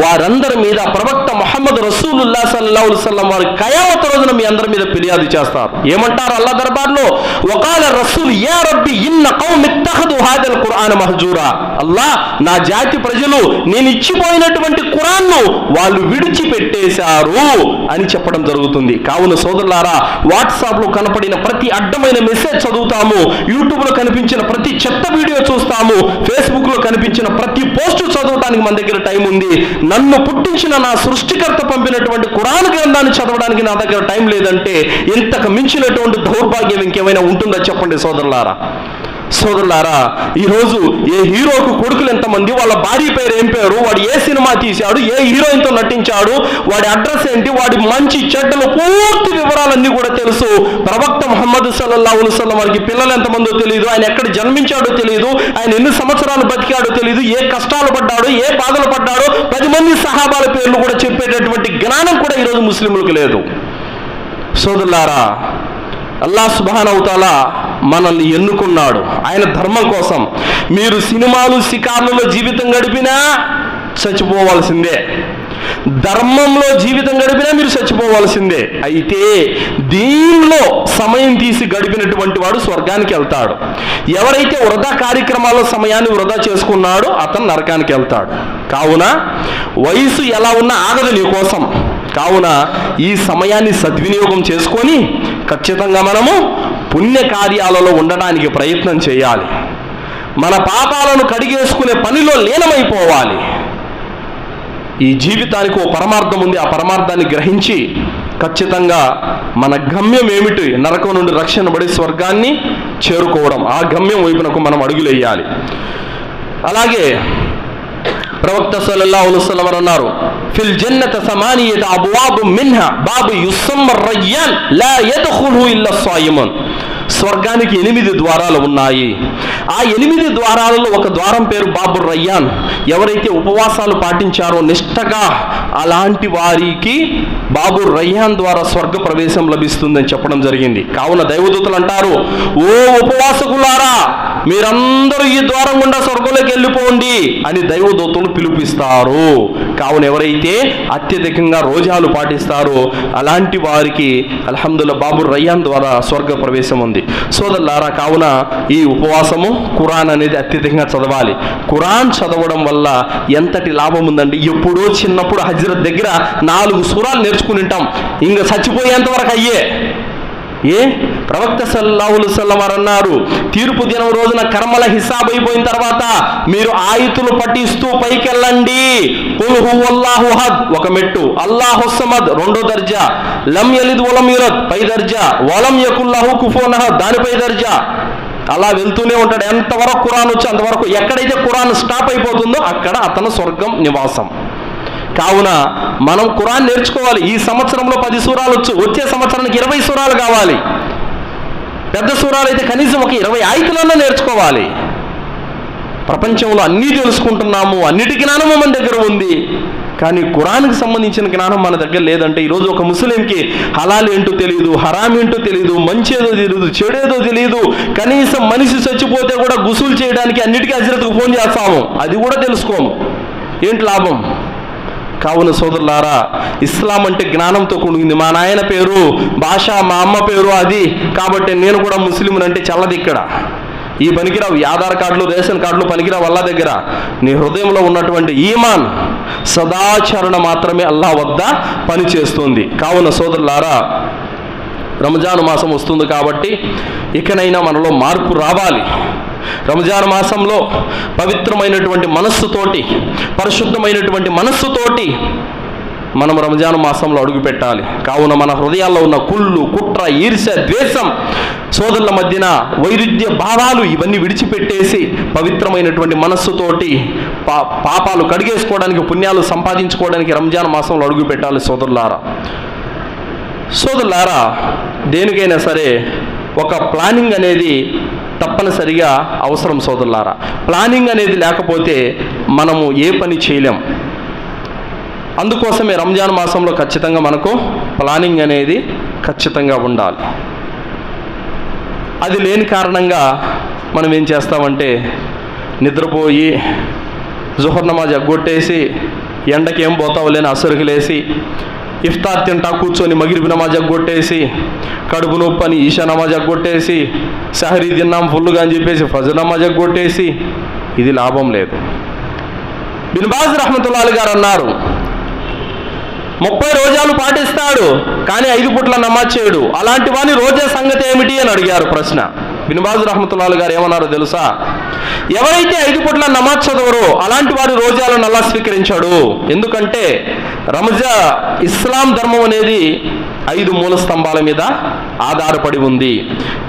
వారందరి మీద ప్రవక్త ముహమ్మద్ రసూలుల్లాహ్ సల్లల్లాహు అలైహి వసల్లం వారు ఖయామత్ రోజున మీ అందరి మీద ఫిర్యాదు చేస్తారు. ఏమంటారు అల్లాహ్ దర్బార్లో? వకాల రసూల్ యా రబ్బి ఇన్న కౌమి ఇత్తఖదు హాదల్ ఖురాన్ మహజూరా. అల్లాహ్, నా జాతి ప్రజలు నేను ఇచ్చిపోయినటువంటి ఖురాన్ను వాళ్ళు విడిచిపెట్టేశారు అని చెప్పడం జరుగుతుంది. కావున సోదరులారా, వాట్సాప్లో కనపడిన ప్రతి అడ్డమైన మెసేజ్ చదువుతాము, యూట్యూబ్లో కనిపించిన ప్రతి చెత్త వీడియో చూస్తాము, ఫేస్బుక్లో కనిపించిన ప్రతి పోస్టు చదవడానికి మన దగ్గర టైం ఉంది. నన్ను పుట్టించిన నా సృష్టికర్త పంపినటువంటి ఖురాన్ గ్రంథాన్ని చదవడానికి నా దగ్గర టైం లేదంటే ఇంతకు మించినటువంటి దౌర్భాగ్యం ఇంకేమైనా ఉంటుందో చెప్పండి సోదరులారా. ఈరోజు ఏ హీరోకు కొడుకులు ఎంతమంది, వాళ్ళ భార్య పేరు ఏం పేరు, వాడు ఏ సినిమా తీశాడు, ఏ హీరోయిన్తో నటించాడు, వాడి అడ్రస్ ఏంటి, వాడి మంచి చెడ్డలు పూర్తి వివరాలన్నీ కూడా తెలుసు. ప్రవక్త ముహమ్మద్ సల్లల్లాహు అలైహి వసల్లం వారికి పిల్లలు ఎంతమందో తెలియదు, ఆయన ఎక్కడ జన్మించాడో తెలియదు, ఆయన ఎన్ని సంవత్సరాలు బతికాడో తెలియదు, ఏ కష్టాలు పడ్డాడో, ఏ బాధలు పడ్డాడో 10 మంది సహాబాల పేర్లు కూడా చెప్పేటటువంటి జ్ఞానం కూడా ఈరోజు ముస్లింలకు లేదు. సోదరులారా, అల్లాహ్ సుబ్హానహు వ తఆలా మనల్ని ఎన్నుకున్నాడు ఆయన ధర్మం కోసం. మీరు సినిమాలు, షికార్లలో జీవితం గడిపినా చచ్చిపోవాల్సిందే, ధర్మంలో జీవితం గడిపినా మీరు చచ్చిపోవాల్సిందే. అయితే దీనిలో సమయం తీసి గడిపినటువంటి వాడు స్వర్గానికి వెళ్తాడు. ఎవరైతే వృధా కార్యక్రమాల్లో సమయాన్ని వృధా చేసుకున్నాడో అతను నరకానికి వెళ్తాడు. కావున వయసు ఎలా ఉన్నా ఆగదు నీ కోసం. కావున ఈ సమయాన్ని సద్వినియోగం చేసుకొని ఖచ్చితంగా మనము పుణ్య కార్యాలలో ఉండడానికి ప్రయత్నం చేయాలి. మన పాపాలను కడిగేసుకునే పనిలో లీనమైపోవాలి. ఈ జీవితానికి ఓ పరమార్థం ఉంది, ఆ పరమార్థాన్ని గ్రహించి ఖచ్చితంగా మన గమ్యం ఏమిటి, నరకం నుండి రక్షణ పడి స్వర్గాన్ని చేరుకోవడం, ఆ గమ్యం వైపునకు మనం అడుగులేయాలి. అలాగే ప్రవక్త సల్లల్లాహు అలైహి వసల్లం అన్నారు, ఫిల్ జన్నత సమానియత అబ్వాబు మిన్హా బాబు యుసమ్మ రయ్యాన్ లా యద్ఖులుహు ఇల్లా స్వాయిమున్. స్వర్గానికి 8 ద్వారాలు ఉన్నాయి. ఆ 8 ద్వారాలలో ఒక ద్వారం పేరు బాబు రయ్యాన్. ఎవరైతే ఉపవాసాలు పాటించారో నిష్టగా, అలాంటి వారికి బాబు రయ్యాన్ ద్వారా స్వర్గ ప్రవేశం లభిస్తుందని చెప్పడం జరిగింది. కావున దైవదూతలు అంటారు, ఓ ఉపవాసకులారా, మీరందరూ ఈ ద్వారం గుండా స్వర్గంలోకి వెళ్ళిపోండి అని దైవదూతలు పిలుపిస్తారు. కావున ఎవరైతే అత్యధికంగా రోజాలు పాటిస్తారో అలాంటి వారికి అల్హమ్దుల్లా బాబు రయ్యాన్ ద్వారా స్వర్గ ప్రవేశం ఉంది. సోదరులారా, కావున ఈ ఉపవాసము, ఖురాన్ అనేది అత్యధికంగా చదవాలి. ఖురాన్ చదవడం వల్ల ఎంతటి లాభం ఉందండి. ఎప్పుడో చిన్నప్పుడు హజ్రత్ దగ్గర 4 సూరాలు నేర్చుకుని ఉంటాం, ఇంకా చచ్చిపోయేంత వరకు అయ్యే. ప్రవక్త సల్లల్లాహు అలైహి వసల్లం వారు అన్నారు, తీర్పు దినం రోజున కర్మల హిసాబ్ అయిపోయిన తర్వాత మీరు ఆయుతులు పఠిస్తూ పైకెళ్ళండి. ఖుల్ హువల్లాహు అహద్ ఒక మెట్టు, అల్లాహు సమద్ రెండో దర్జా, లం యలిద్ వలం యూలద్ పై దర్జా, వలం యకుల్ లహు కుఫువన్ అహద్ దానిపై దర్జా. అలా వెళ్తూనే ఉంటాడు. ఎంతవరకు ఖురాన్ వచ్చి అంతవరకు. ఎక్కడైతే ఖురాన్ స్టాప్ అయిపోతుందో అక్కడ అతను స్వర్గం నివాసం. కావున మనం ఖురాన్ నేర్చుకోవాలి. ఈ సంవత్సరంలో 10 సూరాలు వచ్చు, వచ్చే సంవత్సరానికి 20 సూరాలు కావాలి. పెద్ద సూరాలు అయితే కనీసం ఒక 20 ఆయతులన్నా నేర్చుకోవాలి. ప్రపంచంలో అన్నీ తెలుసుకుంటున్నాము, అన్నిటి జ్ఞానము మన దగ్గర ఉంది, కానీ ఖురాన్కి సంబంధించిన జ్ఞానం మన దగ్గర లేదంటే ఈరోజు ఒక ముస్లింకి హలాల్ ఏంటో తెలియదు, హరాం ఏంటో తెలియదు, మంచేదో తెలియదు, చెడేదో తెలియదు. కనీసం మనిషి చచ్చిపోతే కూడా గుసులు చేయడానికి అన్నిటికీ హజ్రత్కు ఫోన్ చేస్తాము, అది కూడా తెలుసుకోము. ఏంటి లాభం? కావున సోదరులారా, ఇస్లాం అంటే జ్ఞానంతో కూడింది. మా నాయన పేరు భాష, మా అమ్మ పేరు అది, కాబట్టి నేను కూడా ముస్లింలు అంటే చల్లది. ఇక్కడ ఈ పనికిరావు, ఆధార్ కార్డులు, రేషన్ కార్డులు పనికిరావు అల్లా దగ్గర. నీ హృదయంలో ఉన్నటువంటి ఈమాన్, సదాచరణ మాత్రమే అల్లా వద్ద పనిచేస్తుంది. కావున సోదరులారా, రంజాన్ మాసం వస్తుంది కాబట్టి ఇకనైనా మనలో మార్పు రావాలి. రంజాన్ మాసంలో పవిత్రమైనటువంటి మనస్సుతోటి, పరిశుద్ధమైనటువంటి మనస్సుతోటి మనం రంజాన్ మాసంలో అడుగు పెట్టాలి. కావున మన హృదయాల్లో ఉన్న కుళ్ళు, కుట్ర, ఈర్ష్య, ద్వేషం, సోదరుల మధ్యన వైరుధ్య భావాలు ఇవన్నీ విడిచిపెట్టేసి పవిత్రమైనటువంటి మనస్సుతోటి పాపాలు కడిగేసుకోవడానికి, పుణ్యాలు సంపాదించుకోవడానికి రంజాన్ మాసంలో అడుగు పెట్టాలి. సోదరులారా, దేనికైనా సరే ఒక ప్లానింగ్ అనేది తప్పనిసరిగా అవసరం. సోదరులారా, ప్లానింగ్ అనేది లేకపోతే మనము ఏ పని చేయలేం. అందుకోసమే రంజాన్ మాసంలో ఖచ్చితంగా మనకు ప్లానింగ్ అనేది ఖచ్చితంగా ఉండాలి. అది లేని కారణంగా మనం ఏం చేస్తామంటే నిద్రపోయి జుహర్ నమాజ్ ఎగ్గొట్టేసి ఎండకి ఏం పోతావు లేని అసరుకు లేసి ఇఫ్తార్ తింటా కూర్చొని మగ్రిబ్ నమాజ్ ఎగ్గొట్టేసి కడుపు నొప్పి అని ఈషా నమాజ్ ఎగ్గొట్టేసి సహరీ తిన్నాం ఫుల్గా అని చెప్పేసి ఫజర్ నమాజ్ ఎగ్గొట్టేసి ఇది లాభం లేదు. బిన్ బాజ్ రహ్మతుల్లాహి గారు అన్నారు, 30 రోజాలు పాటిస్తాడు కానీ 5 పూట్ల నమాజ్ చేయడు, అలాంటి వాని రోజా సంగతి ఏమిటి అని అడిగారు ప్రశ్న. బిన్ బాజ్ రహ్మతుల్లాహి గారు ఏమన్నారో తెలుసా? ఎవరైతే 5 పూట్ల నమాజ్ చదవరో అలాంటి వారి రోజాలను అల్లాహ్ స్వీకరించాడు. ఎందుకంటే ఇస్లాం ధర్మం అనేది 5 మూల స్తంభాల మీద ఆధారపడి ఉంది.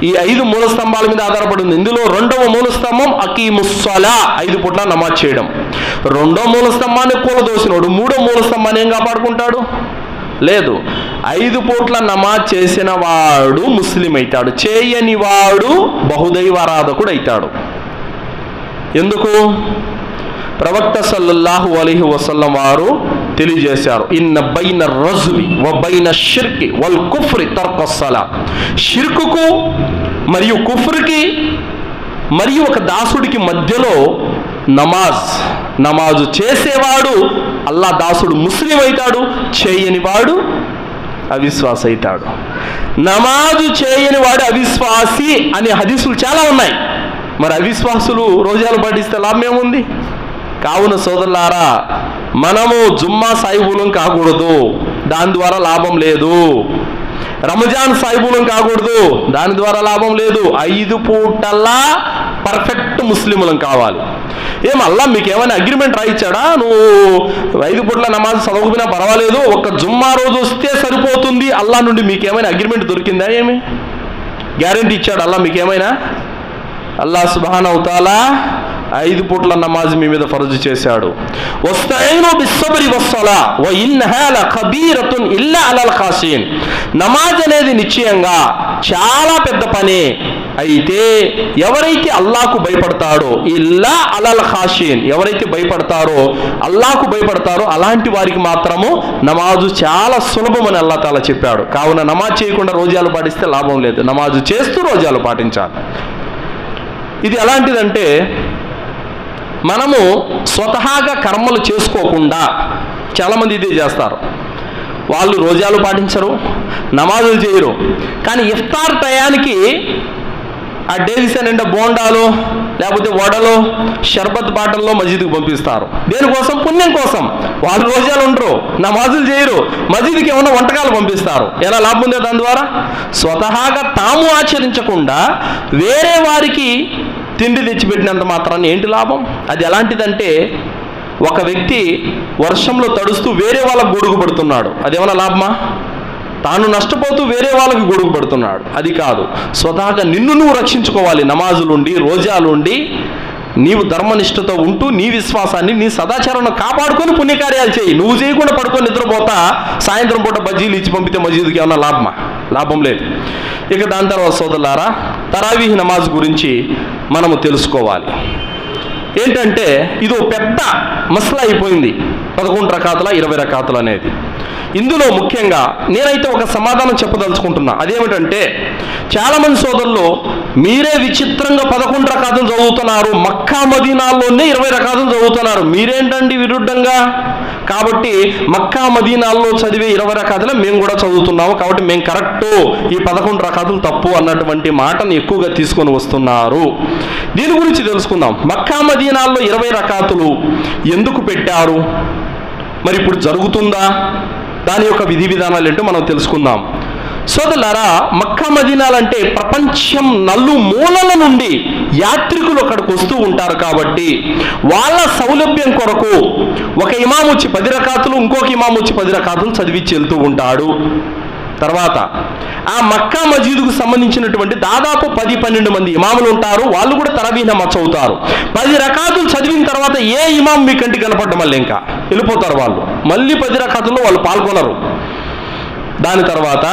ఈ 5 మూల స్తంభాల మీద ఆధారపడి ఉంది. ఇందులో 2వ మూల స్తంభం అకీముస్సలా, 5 పూట్ల నమాజ్ చేయడం. 2వ మూల స్తంభాన్ని కూలదోసినోడు 3వ మూల స్తంభాన్ని ఏం కాపాడుకుంటాడు? లేదు. 5 పూట్ల నమాజ్ చేసిన వాడు ముస్లిం అవుతాడు, చేయని వాడు బహుదైవారాధకుడు అవుతాడు. ఎందుకు? ప్రవక్త సల్లల్లాహు అలైహి వసల్లం వారు తెలియజేశారు, ఇన్న బైన రజులి వ బైన షిర్కి వల్ కుఫ్రి తర్కస్సలా. షిర్కుకు మరియు కుఫ్రికి మరియు ఒక దాసుడికి మధ్యలో నమాజు చేసేవాడు అల్లా దాసుడు ముస్లిం అవుతాడు, చేయని వాడు అవిశ్వాసి అవుతాడు. నమాజు చేయని వాడు అవిశ్వాసి అనే హదీసులు చాలా ఉన్నాయి. మరి అవిశ్వాసులు రోజాలు పాటిస్తే లాభం ఏముంది? కావున సోదరులారా, మనము జుమ్మా సాయిబులం కాకూడదు, దాని ద్వారా లాభం లేదు. రంజాన్ సాయిబులం కాకూడదు, దాని ద్వారా లాభం లేదు. 5 పూటల్లా పర్ఫెక్ట్ ముస్లిములం కావాలి. అల్లా మీకేమైనా అగ్రిమెంట్ రాయిచ్చాడా? నువ్వు 5 పూట్ల నమాజ్ చదవకపోయినా పర్వాలేదు, ఒక్క జుమ్మా రోజు వస్తే సరిపోతుంది, అల్లా నుండి మీకేమైనా అగ్రిమెంట్ దొరికిందా? ఏమి గ్యారెంటీ ఇచ్చాడు అల్లా మీకేమైనా? అల్లాహ్ సుబ్హానహు తఆలా 5 పూట్ల నమాజ్ మీ మీద ఫర్జు చేశాడు. వస్తఈను బిస్సబ్రి వస్సలా వ ఇన్నహా లకబీరతున్ ఇల్లా అలల్ ఖాషిన్. నమాజ్ అనేది నిశ్చయంగా చాలా పెద్ద పని, అయితే ఎవరైతే అల్లాహ్కు భయపడతాడో, ఇల్లా అలల్ ఖాషిన్, ఎవరైతే భయపడతారో, అల్లాహ్కు భయపడతారో అలాంటి వారికి మాత్రము నమాజు చాలా సులభమని అల్లాహ్ తాలా చెప్పాడు. కావున నమాజ్ చేయకుండా రోజాలు పాటిస్తే లాభం లేదు, నమాజు చేస్తూ రోజాలు పాటించాలి. ఇది ఎలాంటిదంటే, మనము స్వతహాగా కర్మలు చేసుకోకుండా చాలామంది ఇదే చేస్తారు. వాళ్ళు రోజాలు పాటించరు, నమాజులు చేయరు, కానీ ఇఫ్తార్ టయానికి ఆ డేవిస్ నిండా బోండాలు లేకపోతే వడలు షర్బత్ బాటల్లో మసీదుకి పంపిస్తారు. దేనికోసం? పుణ్యం కోసం. వాళ్ళు రోజాలు ఉండరు, నమాజులు చేయరు, మసీదుకి ఏమన్నా వంటకాలు పంపిస్తారు. ఎలా లాభం ఉందే దాని ద్వారా? స్వతహాగా తాము ఆచరించకుండా వేరే వారికి తిండి తెచ్చిపెట్టినంత మాత్రాన్ని ఏంటి లాభం? అది ఎలాంటిదంటే, ఒక వ్యక్తి వర్షంలో తడుస్తూ వేరే వాళ్ళకు గొడుగు పడుతున్నాడు, అదేమన్నా లాభమా? తాను నష్టపోతూ వేరే వాళ్ళకి గొడుగు పడుతున్నాడు, అది కాదు. స్వతహాగా నిన్ను నువ్వు రక్షించుకోవాలి. నమాజులుండి, రోజాలుండి, నీవు ధర్మనిష్టతో ఉంటూ నీ విశ్వాసాన్ని, నీ సదాచారాన్ని కాపాడుకొని పుణ్యకార్యాలు చేయి. నువ్వు చేయకుండా పడుకొని నిద్రపోతా సాయంత్రం పూట బజ్జీలు ఇచ్చి పంపితే మసీదుకి ఏమన్నా లాభమా? లాభం లేదు. ఇక దాని తర్వాత సోదరులారా, తరావీహ్ నమాజ్ గురించి మనము తెలుసుకోవాలి. ఏంటంటే, ఇది ఒక పెద్ద మసలా అయిపోయింది, 11 రకాతుల 20 రకాతులు అనేది. ఇందులో ముఖ్యంగా నేనైతే ఒక సమాధానం చెప్పదలుచుకుంటున్నా. అదేమిటంటే, చాలామంది సోదరులు మీరే విచిత్రంగా 11 రకాతులు చదువుతున్నారు, మక్కా మదీనాల్లోనే 20 రకాతులు చదువుతున్నారు, మీరేంటండి విరుద్ధంగా? కాబట్టి మక్కా మదీనాల్లో చదివే 20 రకాతులే మేము కూడా చదువుతున్నాము, కాబట్టి మేము కరెక్టు, ఈ 11 రకాతులు తప్పు అన్నటువంటి మాటను ఎక్కువగా తీసుకొని వస్తున్నారు. దీని గురించి తెలుసుకుందాం. మక్కా మదీనాల్లో 20 రకాతులు ఎందుకు పెట్టారు, మరి ఇప్పుడు జరుగుతుందా, దాని యొక్క విధి విధానాలు ఏంటో మనం తెలుసుకుందాం. సోదరులారా, మక్కా మదీనాలంటే ప్రపంచం నలుమూలల నుండి యాత్రికులు అక్కడికి వస్తూ ఉంటారు. కాబట్టి వాళ్ళ సౌలభ్యం కొరకు ఒక ఇమాం వచ్చి 10 రకాతులు, ఇంకొక ఇమాం వచ్చి 10 రకాతులు చదివించి వెళ్తూ ఉంటాడు. తర్వాత ఆ మక్కా మసీదుకు సంబంధించినటువంటి దాదాపు 10-12 మంది ఇమాములు ఉంటారు. వాళ్ళు కూడా తరావీహ్ నమాజ్ చదువుతారు. 10 రకాతులు చదివిన తర్వాత ఏ ఇమాం మీ కంటికి కనపడ్డం మళ్ళీ ఇంకా వెళ్ళిపోతారు వాళ్ళు. మళ్ళీ 10 రకాతుల్లో వాళ్ళు పాల్గొనరు. దాని తర్వాత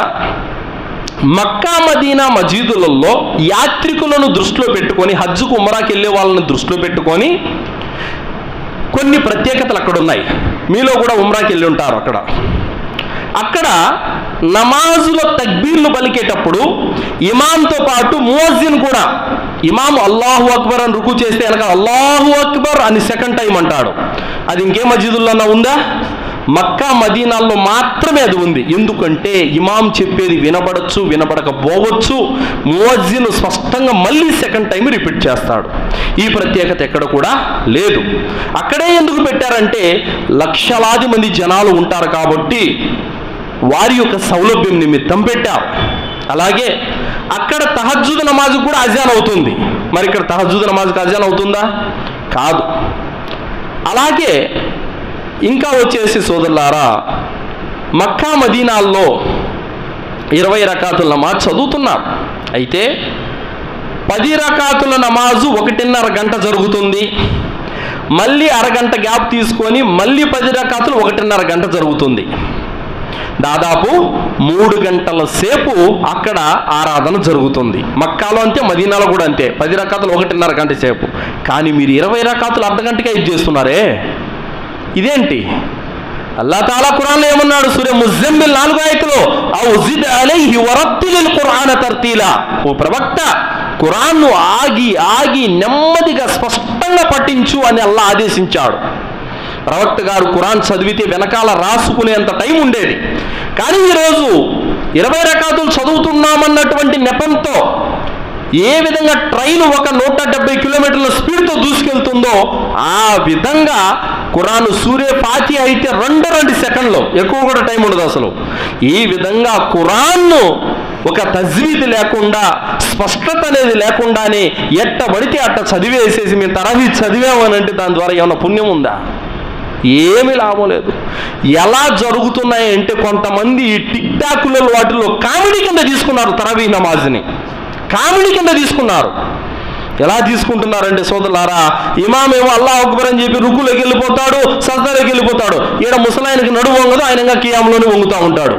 మక్కా మదీనా మసీదులలో యాత్రికులను దృష్టిలో పెట్టుకొని, హజ్జుకు ఉమ్రాకి వెళ్ళే వాళ్ళని దృష్టిలో పెట్టుకొని కొన్ని ప్రత్యేకతలు అక్కడ ఉన్నాయి. మీలో కూడా ఉమ్రాకి వెళ్ళి ఉంటారు. అక్కడ నమాజులో తక్బీర్లు పలికేటప్పుడు ఇమాంతో పాటు ముయజ్జిన్ కూడా, ఇమాం అల్లాహు అక్బర్ అని రుకు చేస్తే కనుక అల్లాహు అక్బర్ అని సెకండ్ టైం అంటాడు. అది ఇంకే మసీదుల్లో ఉందా? మక్కా మదీనాల్లో మాత్రమే అది ఉంది. ఎందుకంటే ఇమాం చెప్పేది వినబడచ్చు, వినబడకపోవచ్చు, ముయజ్జిన్ స్పష్టంగా మళ్ళీ సెకండ్ టైం రిపీట్ చేస్తాడు. ఈ ప్రత్యేకత ఎక్కడ కూడా లేదు. అక్కడే ఎందుకు పెట్టారంటే, లక్షలాది మంది జనాలు ఉంటారు కాబట్టి వారి యొక్క సౌలభ్యం నిమిత్తం పెట్టారు. అలాగే అక్కడ తహజ్జుద్ నమాజ్ కూడా అజాన్ అవుతుంది. మరి ఇక్కడ తహజ్జుద్ నమాజ్కి అజాన్ అవుతుందా? కాదు. అలాగే ఇంకా వచ్చేసి సోదరులారా, మక్కా మదీనాల్లో 20 రకాతుల నమాజ్ చదువుతున్నారు. అయితే 10 రకాతుల నమాజు 1.5 గంట జరుగుతుంది. మళ్ళీ అరగంట గ్యాప్ తీసుకొని మళ్ళీ 10 రకాతులు 1.5 గంట జరుగుతుంది. దాదాపు 3 గంటల సేపు అక్కడ ఆరాధన జరుగుతుంది. మక్కాలో అంతే, మదీనాలో కూడా అంతే. 10 రకాతులు 1.5 గంట సేపు. కానీ మీరు 20 రకాతులు అర్ధగంటకే ఇది చేస్తున్నారే, ఇదేంటి? అల్లాహ్ తాలా ఖురాన్లో ఏమన్నాడు? సూర ముజ్జమ్మిల్ 4వ ఆయతలో, ఔజిద్ అలైహి వరత్తిలిల్ ఖురాన తర్తీలా. ఓ ప్రవక్త, ఖురాన్ను ఆగి ఆగి నెమ్మదిగా స్పష్టంగా పఠించు అని అల్లాహ్ ఆదేశించాడు. ప్రవక్త గారు ఖురాన్ చదివితే వెనకాల రాసుకునేంత టైం ఉండేది. కానీ ఈరోజు 20 రకాతులు చదువుతున్నామన్నటువంటి నెపంతో ఏ విధంగా ట్రైన్ ఒక 170 కిలోమీటర్ల స్పీడ్తో దూసుకెళ్తుందో ఆ విధంగా ఖురాను సూరే ఫాతిహా అయితే 2 సెకండ్లు, ఎక్కువ కూడా టైం ఉండదు అసలు. ఈ విధంగా ఖురాన్ను ఒక తజ్వీద్ లేకుండా, స్పష్టత అనేది లేకుండానే ఎట్టబడితే అట్ట చదివేసేసి మేము తరావీహ్ చదివామనంటే దాని ద్వారా ఏమైనా పుణ్యం ఉందా? ఏమీ లాభం లేదు. ఎలా జరుగుతున్నాయంటే, కొంతమంది టిక్ టాక్లలో వాటిలో కామెడీ కింద తీసుకున్నారు తరావీహ్ నమాజ్ని, కామెడీ కింద తీసుకున్నారు. ఎలా తీసుకుంటున్నారంటే సోదరులారా, ఇమామేమో అల్లాహ్ అక్బర్ అని చెప్పి రుకులోకి వెళ్ళిపోతాడు, సజ్దాలోకి వెళ్ళిపోతాడు. ఈడ ముసలాయనకి నడువు వంగదు, ఆయనగా కియామ్లోనే వంగుతూ ఉంటాడు.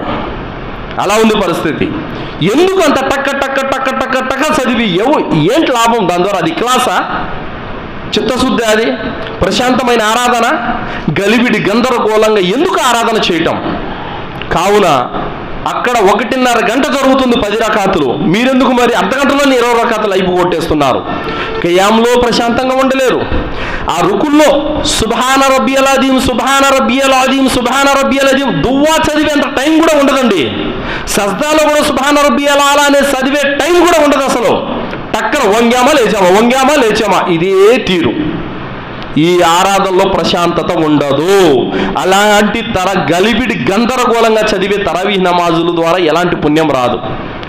అలా ఉంది పరిస్థితి. ఎందుకు అంత టక్క టక్క టక్క టక్క టక్క చదివి ఏంటి లాభం దాని ద్వారా? అది క్లాసా? చిత్తశుద్ధి? అది ప్రశాంతమైన ఆరాధన? గలిబిడి గందరగోళంగా ఎందుకు ఆరాధన చేయటం? కావున అక్కడ 1.5 గంట జరుగుతుంది 10 రకాతులు. మీరెందుకు మరి అర్ధగంటలోనే 20 రకాతులు అయిపోగొట్టేస్తున్నారు? ఖియామ్లో ప్రశాంతంగా ఉండలేరు. ఆ రుకుల్లో సుబ్హాన రబ్బియల్ అజీమ్, సుబ్హాన రబ్బియల్ అజీమ్, సుబ్హాన రబ్బియల్ అజీమ్ దువ్వా చదివేంత టైం కూడా ఉండదండి. సజ్దాలో కూడా సుబ్హాన రబ్బియల్ ఆలా అనే చదివే టైం కూడా ఉండదు అసలు. టక్కన వంగామా లేచామా, వంగామా లేచామా, ఇదే తీరు. ఈ ఆరాధనలో ప్రశాంతత ఉండదు. అలాంటి గలిబిడి గందరగోళంగా చదివే తరావీహ్ నమాజుల ద్వారా ఎలాంటి పుణ్యం రాదు.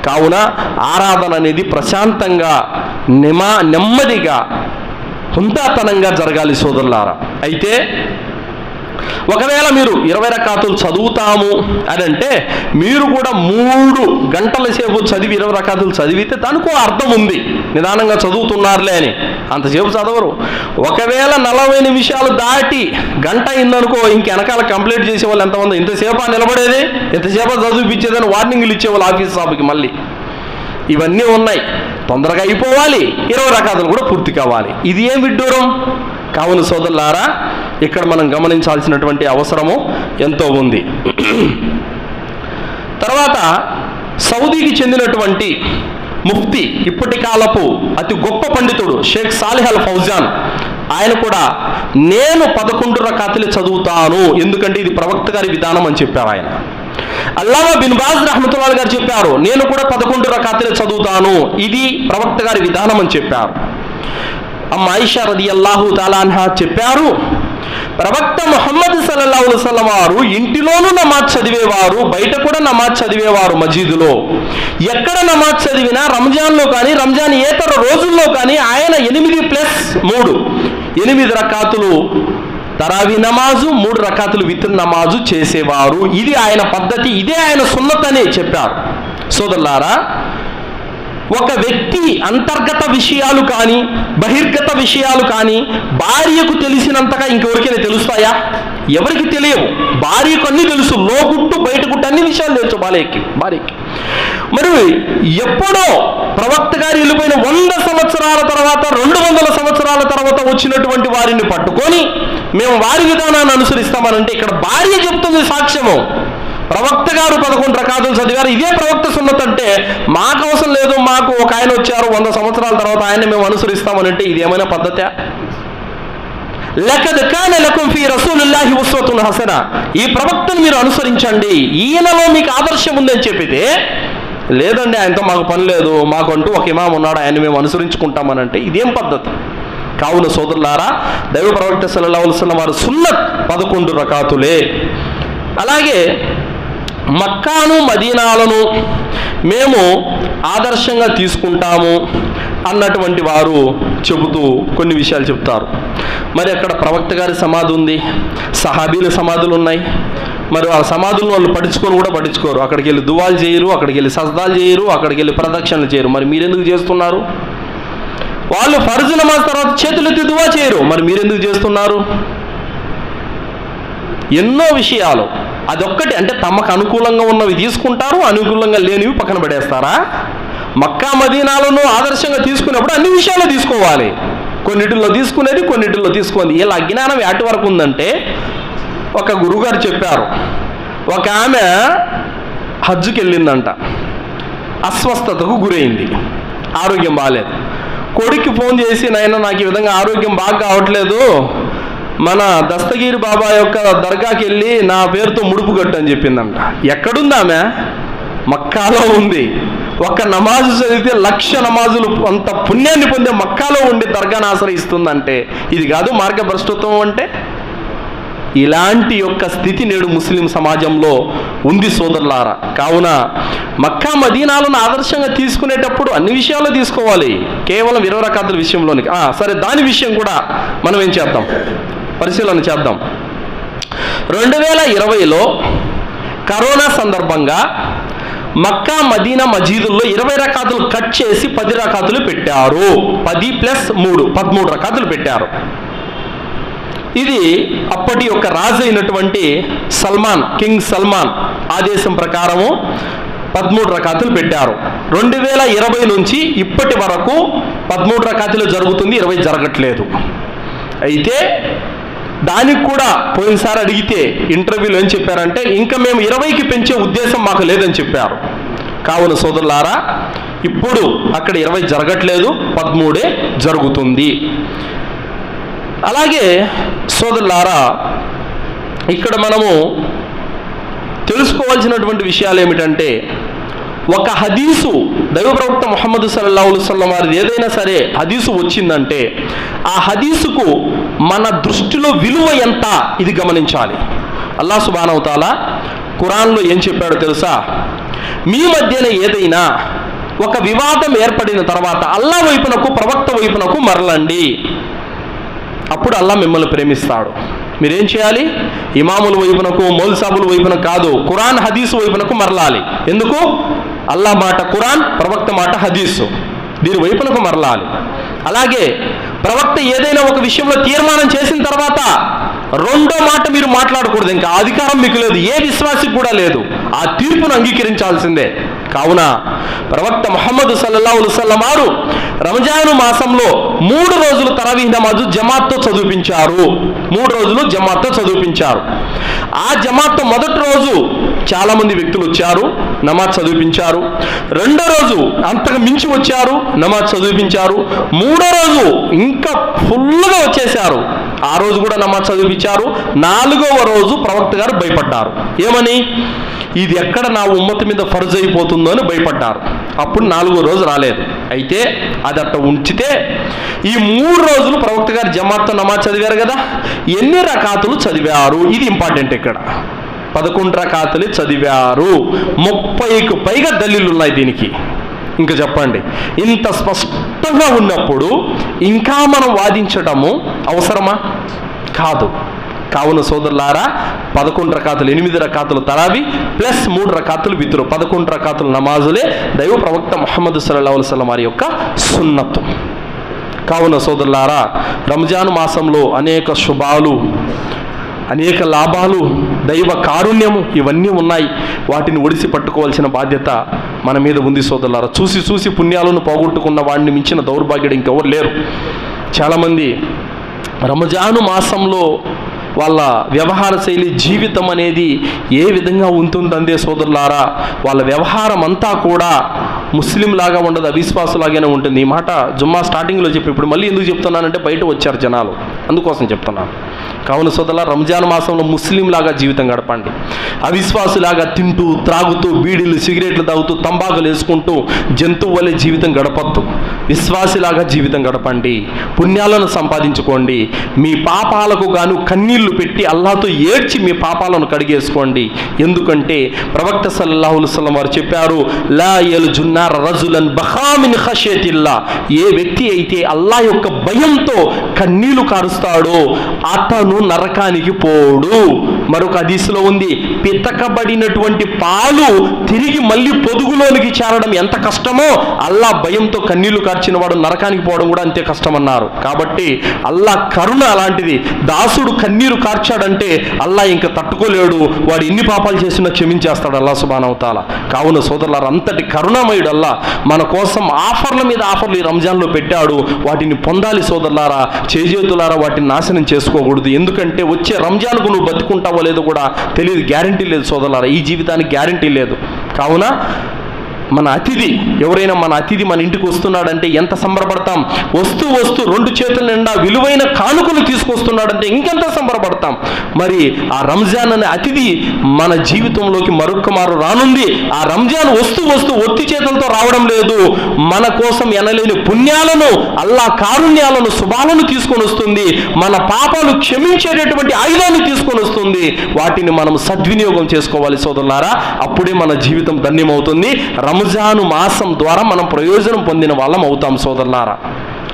కావున ఆరాధన అనేది ప్రశాంతంగా నెమ్మదిగా హుందాతనంగా జరగాలి సోదరులారా. అయితే ఒకవేళ మీరు 20 రకాతులు చదువుతాము అని అంటే మీరు కూడా 3 గంటల సేపు చదివి 20 రకాతులు చదివితే దానికో అర్థం ఉంది, నిదానంగా చదువుతున్నారులే అని. అంతసేపు చదవరు. ఒకవేళ 40 నిమిషాలు దాటి గంట అయిందనుకో, ఇంక వెనకాల కంప్లీట్ చేసే వాళ్ళు ఎంతమంది? ఇంతసేపు నిలబడేది, ఎంతసేపు చదివిపించేదని వార్నింగ్లు ఇచ్చేవాళ్ళు ఆఫీస్ స్టాఫ్కి. మళ్ళీ ఇవన్నీ ఉన్నాయి, తొందరగా అయిపోవాలి, 20 రకాతులు కూడా పూర్తి కావాలి. ఇది ఏం విడ్డూరం? కావున సోదరులారా, ఇక్కడ మనం గమనించాల్సినటువంటి అవసరము ఎంతో ఉంది. తర్వాత సౌదీకి చెందినటువంటి ముఫ్తీ, ఇప్పటి కాలపు అతి గొప్ప పండితుడు షేక్ సాలిహ్ అల్ ఫౌజాన్, ఆయన కూడా నేను 11 రకాతులు చదువుతాను, ఎందుకంటే ఇది ప్రవక్త గారి విధానం అని చెప్పారు ఆయన. అల్లామా బిన్ బాజ్ రహ్మతుల్లాహి గారు చెప్పారు, నేను కూడా 11 రకాతులు చదువుతాను, ఇది ప్రవక్త గారి విధానం అని చెప్పారు. అమ్మ ఆయిషా రదియల్లాహు తఆలా అన్హా చెప్పారు, ప్రవక్త ముహమ్మద్ సల్లల్లాహు అలైహి వసల్లం వారు ఇంటిలోనూ నమాజ్ చదివేవారు, బయట కూడా నమాజ్ చదివేవారు మసీదులో. ఎక్కడ నమాజ్ చదివినా రంజాన్లో కానీ రంజాన్ ఏతర రోజుల్లో కానీ ఆయన 8+3 8 రకాతులు తరావీ నమాజు, 3 రకాతులు విత్ర్ నమాజు చేసేవారు. ఇది ఆయన పద్ధతి, ఇదే ఆయన సున్నత్ అని చెప్పారు. సోదరులారా, ఒక వ్యక్తి అంతర్గత విషయాలు కానీ బహిర్గత విషయాలు కానీ భార్యకు తెలిసినంతగా ఇంకెవరికైనా తెలుస్తాయా? ఎవరికి తెలియవు. భార్యకు అన్నీ తెలుసు, లోగుట్టు బయటగుట్టు అన్ని విషయాలు తెలుసు భార్యకి. మరి ఎప్పుడో ప్రవక్త గారు వెళ్ళిపోయిన 100 సంవత్సరాల తర్వాత 200 సంవత్సరాల తర్వాత వచ్చినటువంటి వారిని పట్టుకొని మేము వారి విధానాన్ని అనుసరిస్తామనంటే ఇక్కడ భార్య చెప్తుంది సాక్ష్యము. ప్రవక్త గారు 11 రకాతులు చదివారు, ఇదే ప్రవక్త సున్నత్ అంటే మాకు అవసరం లేదు, మాకు ఒక ఆయన వచ్చారు 100 సంవత్సరాల తర్వాత ఆయన మేము అనుసరిస్తామనంటే ఇది ఏమైనా పద్ధతి? లకద్ కాన లకుం ఫీ రసూలిల్లాహి ఉస్వతున్ హసన, ఈ ప్రవక్తను మీరు అనుసరించండి, ఈయనలో మీకు ఆదర్శం ఉందని చెప్పితే, లేదండి ఆయనతో మాకు పని లేదు, మాకంటూ ఒక ఇమాం ఉన్నాడు, ఆయన మేము అనుసరించుకుంటామనంటే ఇదేం పద్ధతి? కావున సోదరులారా, దైవ ప్రవక్త సల్లల్లాహు అలైహి వసల్లం వారు సున్నత్ 11 రకాతులే. అలాగే మక్కాను మదీనాలను మేము ఆదర్శంగా తీసుకుంటాము అన్నటువంటి వారు చెబుతూ కొన్ని విషయాలు చెప్తారు. మరి అక్కడ ప్రవక్త గారి సమాధి ఉంది, సహాబీల సమాధులు ఉన్నాయి. మరి ఆ సమాధులను వాళ్ళు పట్టించుకోరు. అక్కడికి వెళ్ళి దువాలు చేయరు, అక్కడికి వెళ్ళి సజ్దాలు చేయరు, అక్కడికి వెళ్ళి ప్రదక్షిణలు చేయరు. మరి మీరెందుకు చేస్తున్నారు? వాళ్ళు ఫర్జు నమాజ్ తర్వాత చేతులెత్తి దువా చేయరు, మరి మీరెందుకు చేస్తున్నారు? ఎన్నో విషయాలు, అదొక్కటి అంటే తమకు అనుకూలంగా ఉన్నవి తీసుకుంటారు, అనుకూలంగా లేనివి పక్కన పడేస్తారా? మక్కా మదీనాలను ఆదర్శంగా తీసుకున్నప్పుడు అన్ని విషయాలు తీసుకోవాలి. కొన్నిటిల్లో తీసుకునేది, కొన్నిటిల్లో తీసుకుంది. ఇలా అజ్ఞానం ఎటు వరకు ఉందంటే, ఒక గురుగారు చెప్పారు, ఒక ఆమె హజ్జుకి వెళ్ళిందంట, అస్వస్థతకు గురైంది, ఆరోగ్యం బాగాలేదు. కొడుక్కి ఫోన్ చేసి, నాయన నాకు ఈ విధంగా ఆరోగ్యం బాగా కావట్లేదు, మన దస్తగిరి బాబా యొక్క దర్గాకి వెళ్ళి నా పేరుతో ముడుపు కట్టు అని చెప్పిందంట. ఎక్కడుంది ఆమె? మక్కాలో ఉంది. ఒక్క నమాజు చదివితే 1,00,000 నమాజులు అంత పుణ్యాన్ని పొందే మక్కాలో ఉండి దర్గాను ఆశ్రయిస్తుందంటే ఇది కాదు మార్గభ్రష్టత్వం అంటే? ఇలాంటి యొక్క స్థితి నేడు ముస్లిం సమాజంలో ఉంది సోదరులారా. కావున మక్కా మదీనాలను ఆదర్శంగా తీసుకునేటప్పుడు అన్ని విషయాలు తీసుకోవాలి, కేవలం 20 రకాతుల విషయంలోనికి. సరే, దాని విషయం కూడా మనం ఏం చేద్దాం, పరిశీలన చేద్దాం. 2020లో కరోనా సందర్భంగా మక్కా మదీనా మజీదుల్లో 20 రకాతులు కట్ చేసి 10 రకాతులు పెట్టారు. 10+3 13 రకాతులు పెట్టారు. ఇది అప్పటి యొక్క రాజు అయినటువంటి కింగ్ సల్మాన్ ఆదేశం ప్రకారము 13 రకాతులు పెట్టారు. 2020 నుంచి ఇప్పటి వరకు 13 రకాతులు జరుగుతుంది, 20 జరగట్లేదు. అయితే దానికి కూడా పోయినసారి అడిగితే ఇంటర్వ్యూలో ఏం చెప్పారంటే ఇంకా మేము 20కి పెంచే ఉద్దేశం మాకు లేదని చెప్పారు. కావున సోదరులారా, ఇప్పుడు అక్కడ 20 జరగట్లేదు, 13 జరుగుతుంది. అలాగే సోదరులారా, ఇక్కడ మనము తెలుసుకోవాల్సినటువంటి విషయాలు ఏమిటంటే, ఒక హదీసు దైవ ప్రవక్త ముహమ్మద్ సల్లల్లాహు అలైహి వసల్లం వారిది ఏదైనా సరే హదీసు వచ్చిందంటే ఆ హదీసుకు మన దృష్టిలో విలువ ఎంత ఇది గమనించాలి. అల్లాహ్ సుబ్హానహు వ తఆలా ఖురాన్లో ఏం చెప్పాడో తెలుసా? మీ మధ్యన ఏదైనా ఒక వివాదం ఏర్పడిన తర్వాత అల్లాహ్ వైపునకు ప్రవక్త వైపునకు మరలండి, అప్పుడు అల్లాహ్ మిమ్మల్ని ప్రేమిస్తాడు. మీరేం చేయాలి? ఇమాముల వైపునకు మౌల్సాబుల వైపునకు కాదు, ఖురాన్ హదీసు వైపునకు మరలాలి. ఎందుకు? అల్లాహ్ మాట ఖురాన్, ప్రవక్త మాట హదీసు, దీని వైపునకు మరలాలి. అలాగే ప్రవక్త ఏదైనా ఒక విషయంలో తీర్మానం చేసిన తర్వాత రెండో మాట మీరు మాట్లాడకూడదు. ఇంకా అధికారం మీకు లేదు, ఏ విశ్వాసికి కూడా లేదు. ఆ తీర్పును అంగీకరించాల్సిందే. కావున ప్రవక్త ముహమ్మద్ సల్లల్లాహు అలైహి వసల్లం వారు రంజాను మాసంలో 3 రోజులు తరావీహ్ నమాజు జమాత్తో చదివించారు. 3 రోజులు జమాత్తో చదివించారు. ఆ జమాత్తో మొదటి రోజు చాలామంది వ్యక్తులు వచ్చారు, నమాజ్ చదివించారు. రెండో రోజు అంతకు మించి వచ్చారు, నమాజ్ చదివించారు. మూడో రోజు ఇంకా ఫుల్గా వచ్చేశారు, ఆ రోజు కూడా నమాజ్ చదివించారు. 4వ రోజు ప్రవక్త గారు భయపడ్డారు. ఏమని? ఇది ఎక్కడ నా ఉమ్మతి మీద ఫర్జ్ అయిపోతుందో అని భయపడ్డారు. అప్పుడు 4వ రోజు రాలేదు. అయితే అది అట్ట ఉంచితే ఈ 3 రోజులు ప్రవక్త గారు జమాత్తో నమాజ్ చదివారు కదా, ఎన్ని రకాతులు చదివారు? ఇది ఇంపార్టెంట్. ఇక్కడ 11 రకాతులు చదివారు. 30కు పైగా దలీలు ఉన్నాయి దీనికి. ఇంకా చెప్పండి, ఇంత స్పష్టంగా ఉన్నప్పుడు ఇంకా మనం వాదించడము అవసరమా? కాదు. కావున సోదరులారా, 11 రకాతులు, 8 రకాతులు తరావి ప్లస్ 3 రకాతులు వితురు, 11 రకాతులు నమాజులే దైవ ప్రవక్త ముహమ్మద్ సల్లల్లాహు అలైహి వసల్లం వారి యొక్క సున్నత్తు. కావున సోదరులారా, రంజాన్ మాసంలో అనేక శుభాలు, అనేక లాభాలు, దైవ కారుణ్యము ఇవన్నీ ఉన్నాయి. వాటిని ఒడిసి పట్టుకోవాల్సిన బాధ్యత మన మీద ఉంది సోదరులారా. చూసి చూసి పుణ్యాలను పోగొట్టుకున్న వాడిని మించిన దౌర్భాగ్యుడు ఇంకెవరు లేరు. చాలామంది రంజాను మాసంలో వాళ్ళ వ్యవహార శైలి, జీవితం అనేది ఏ విధంగా ఉంటుందందే సోదరులారా, వాళ్ళ వ్యవహారం అంతా కూడా ముస్లిం లాగా ఉండదు, అవిశ్వాసులాగానే ఉంటుంది. ఈ మాట జుమ్మా స్టార్టింగ్లో చెప్పి ఇప్పుడు మళ్ళీ ఎందుకు చెప్తున్నానంటే బయట వచ్చారు జనాలు, అందుకోసం చెప్తున్నాను. కావున సోదరులారా, రంజాన్ మాసంలో ముస్లిం లాగా జీవితం గడపండి. అవిశ్వాసులాగా తింటూ త్రాగుతూ బీడీలు సిగరెట్లు తాగుతూ తంబాకులు వేసుకుంటూ జంతువు వలె జీవితం గడపద్దు. విశ్వాసిలాగా జీవితం గడపండి, పుణ్యాలను సంపాదించుకోండి. మీ పాపాలకు గాను కన్నీళ్లు పెట్టి అల్లాహ్తో ఏడ్చి మీ పాపాలను కడిగేసుకోండి. ఎందుకంటే ప్రవక్త సల్లల్లాహు అలైహి వసల్లం వారు చెప్పారు, లా యల్జున్నార రజులన్ బఖా మిన్ ఖషియతిల్లా, ఏ వ్యక్తి అయితే అల్లాహ్ యొక్క భయంతో కన్నీళ్లు కారుస్తాడో అతను నరకానికి పోడు. మరొక హదీసులో ఉంది, పితకబడినటువంటి పాలు తిరిగి మళ్ళీ పొదుగులోనికి చేరడం ఎంత కష్టమో అల్లాహ్ భయంతో కన్నీళ్లు కార్చిన వాడు నరకానికి పోవడం కూడా అంతే కష్టమన్నారు. కాబట్టి అల్లాహ్ కరుణ అలాంటిది. దాసుడు కన్నీరు కార్చాడంటే అల్లాహ్ ఇంకా తట్టుకోలేడు, వాడు ఎన్ని పాపాలు చేసినా క్షమించేస్తాడు అల్లాహ్ సుబ్హానహు వ తఆలా. కావున సోదరులారా, అంతటి కరుణామయుడు అల్లాహ్ మన కోసం ఆఫర్ల మీద ఆఫర్లు ఈ రంజాన్లో పెట్టాడు. వాటిని పొందాలి సోదరులారా, చేజేతులారా వాటిని నాశనం చేసుకోకూడదు. ఎందుకంటే వచ్చే రంజాన్కు నువ్వు బతుకుంటావో లేదో కూడా తెలియదు, గ్యారంటీ లేదు సోదరులారా, ఈ జీవితానికి గ్యారంటీ లేదు. కావున మన అతిథి ఎవరైనా మన అతిథి మన ఇంటికి వస్తున్నాడంటే ఎంత సంబరపడతాం. వస్తూ 2 చేతుల నిండా విలువైన కానుకలు తీసుకొస్తున్నాడంటే ఇంకెంత సంబరపడతాం. మరి ఆ రంజాన్ అనే అతిథి మన జీవితంలోకి మరొక మారు రానుంది. ఆ రంజాన్ వస్తూ ఒత్తి చేతులతో రావడం లేదు, మన కోసం ఎనలేని పుణ్యాలను, అల్లాహ్ కారుణ్యాలను, శుభాలను తీసుకొని వస్తుంది. మన పాపాలు క్షమించేటటువంటి ఆయుధాన్ని తీసుకొని వస్తుంది. వాటిని మనం సద్వినియోగం చేసుకోవాలి సోదరులారా, అప్పుడే మన జీవితం ధన్యమవుతుంది. రంజాను మాసం ద్వారా మనం ప్రయోజనం పొందిన వాళ్ళం అవుతాం సోదరులారా.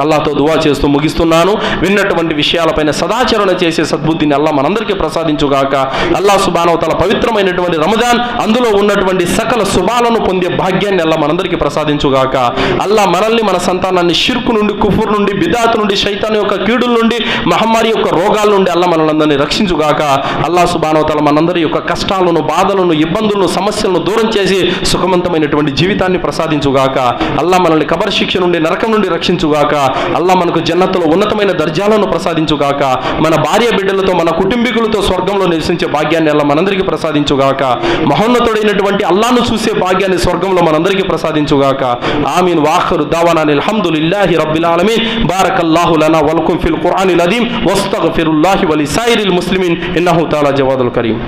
అల్లాహ్తో దువా చేస్తూ ముగిస్తున్నాను. విన్నటువంటి విషయాలపైన సదాచరణ చేసే సద్బుద్ధిని అల్లాహ్ మనందరికీ ప్రసాదించుగాక. అల్లాహ్ సుబ్హానహు వ తఆలా పవిత్రమైనటువంటి రంజాన్, అందులో ఉన్నటువంటి సకల శుభాలను పొందే భాగ్యాన్ని అల్లాహ్ మనందరికీ ప్రసాదించుగాక. అల్లాహ్ మనల్ని, మన సంతానాన్ని షిర్కు నుండి, కుఫుర్ నుండి, బిదాత్ నుండి, శైతాన్ యొక్క కీడుల నుండి, మహమ్మారి యొక్క రోగాల నుండి అల్లాహ్ మనల్ని రక్షించుగాక. అల్లాహ్ సుబ్హానహు వ తఆలా మనందరి యొక్క కష్టాలను, బాధలను, ఇబ్బందులను, సమస్యలను దూరం చేసి సుఖవంతమైనటువంటి జీవితాన్ని ప్రసాదించుగాక. అల్లాహ్ మనల్ని కబర్ శిక్ష నుండి, నరకం నుండి రక్షించుగాక. అల్లా మనకు జన్నతులో ఉన్నతమైన దర్జాలను ప్రసాదించుగాక. మన భార్య బిడ్డలతో మన కుటుంబీకులతో స్వర్గంలో నివసించే భాగ్యాన్ని అల్లా మనందరికీ ప్రసాదించుగాక. మహోన్నతుడైనటువంటి అల్లాను చూసే భాగ్యాన్ని స్వర్గంలో మనందరికీ ప్రసాదించుగాక. ఆమీన్. వాఖిరు దావానా అల్హమ్దులిల్లాహి రబ్బిల్ ఆలమీన్. బారకల్లాహు లనా వలకుం ఫిల్ ఖురానిల్ అదీమ్ వస్తగ్ఫిరుల్లాహి వలిసాయిరిల్ ముస్లిమీన్ ఇన్నహు తఆలా జవాదుల్ కరీం.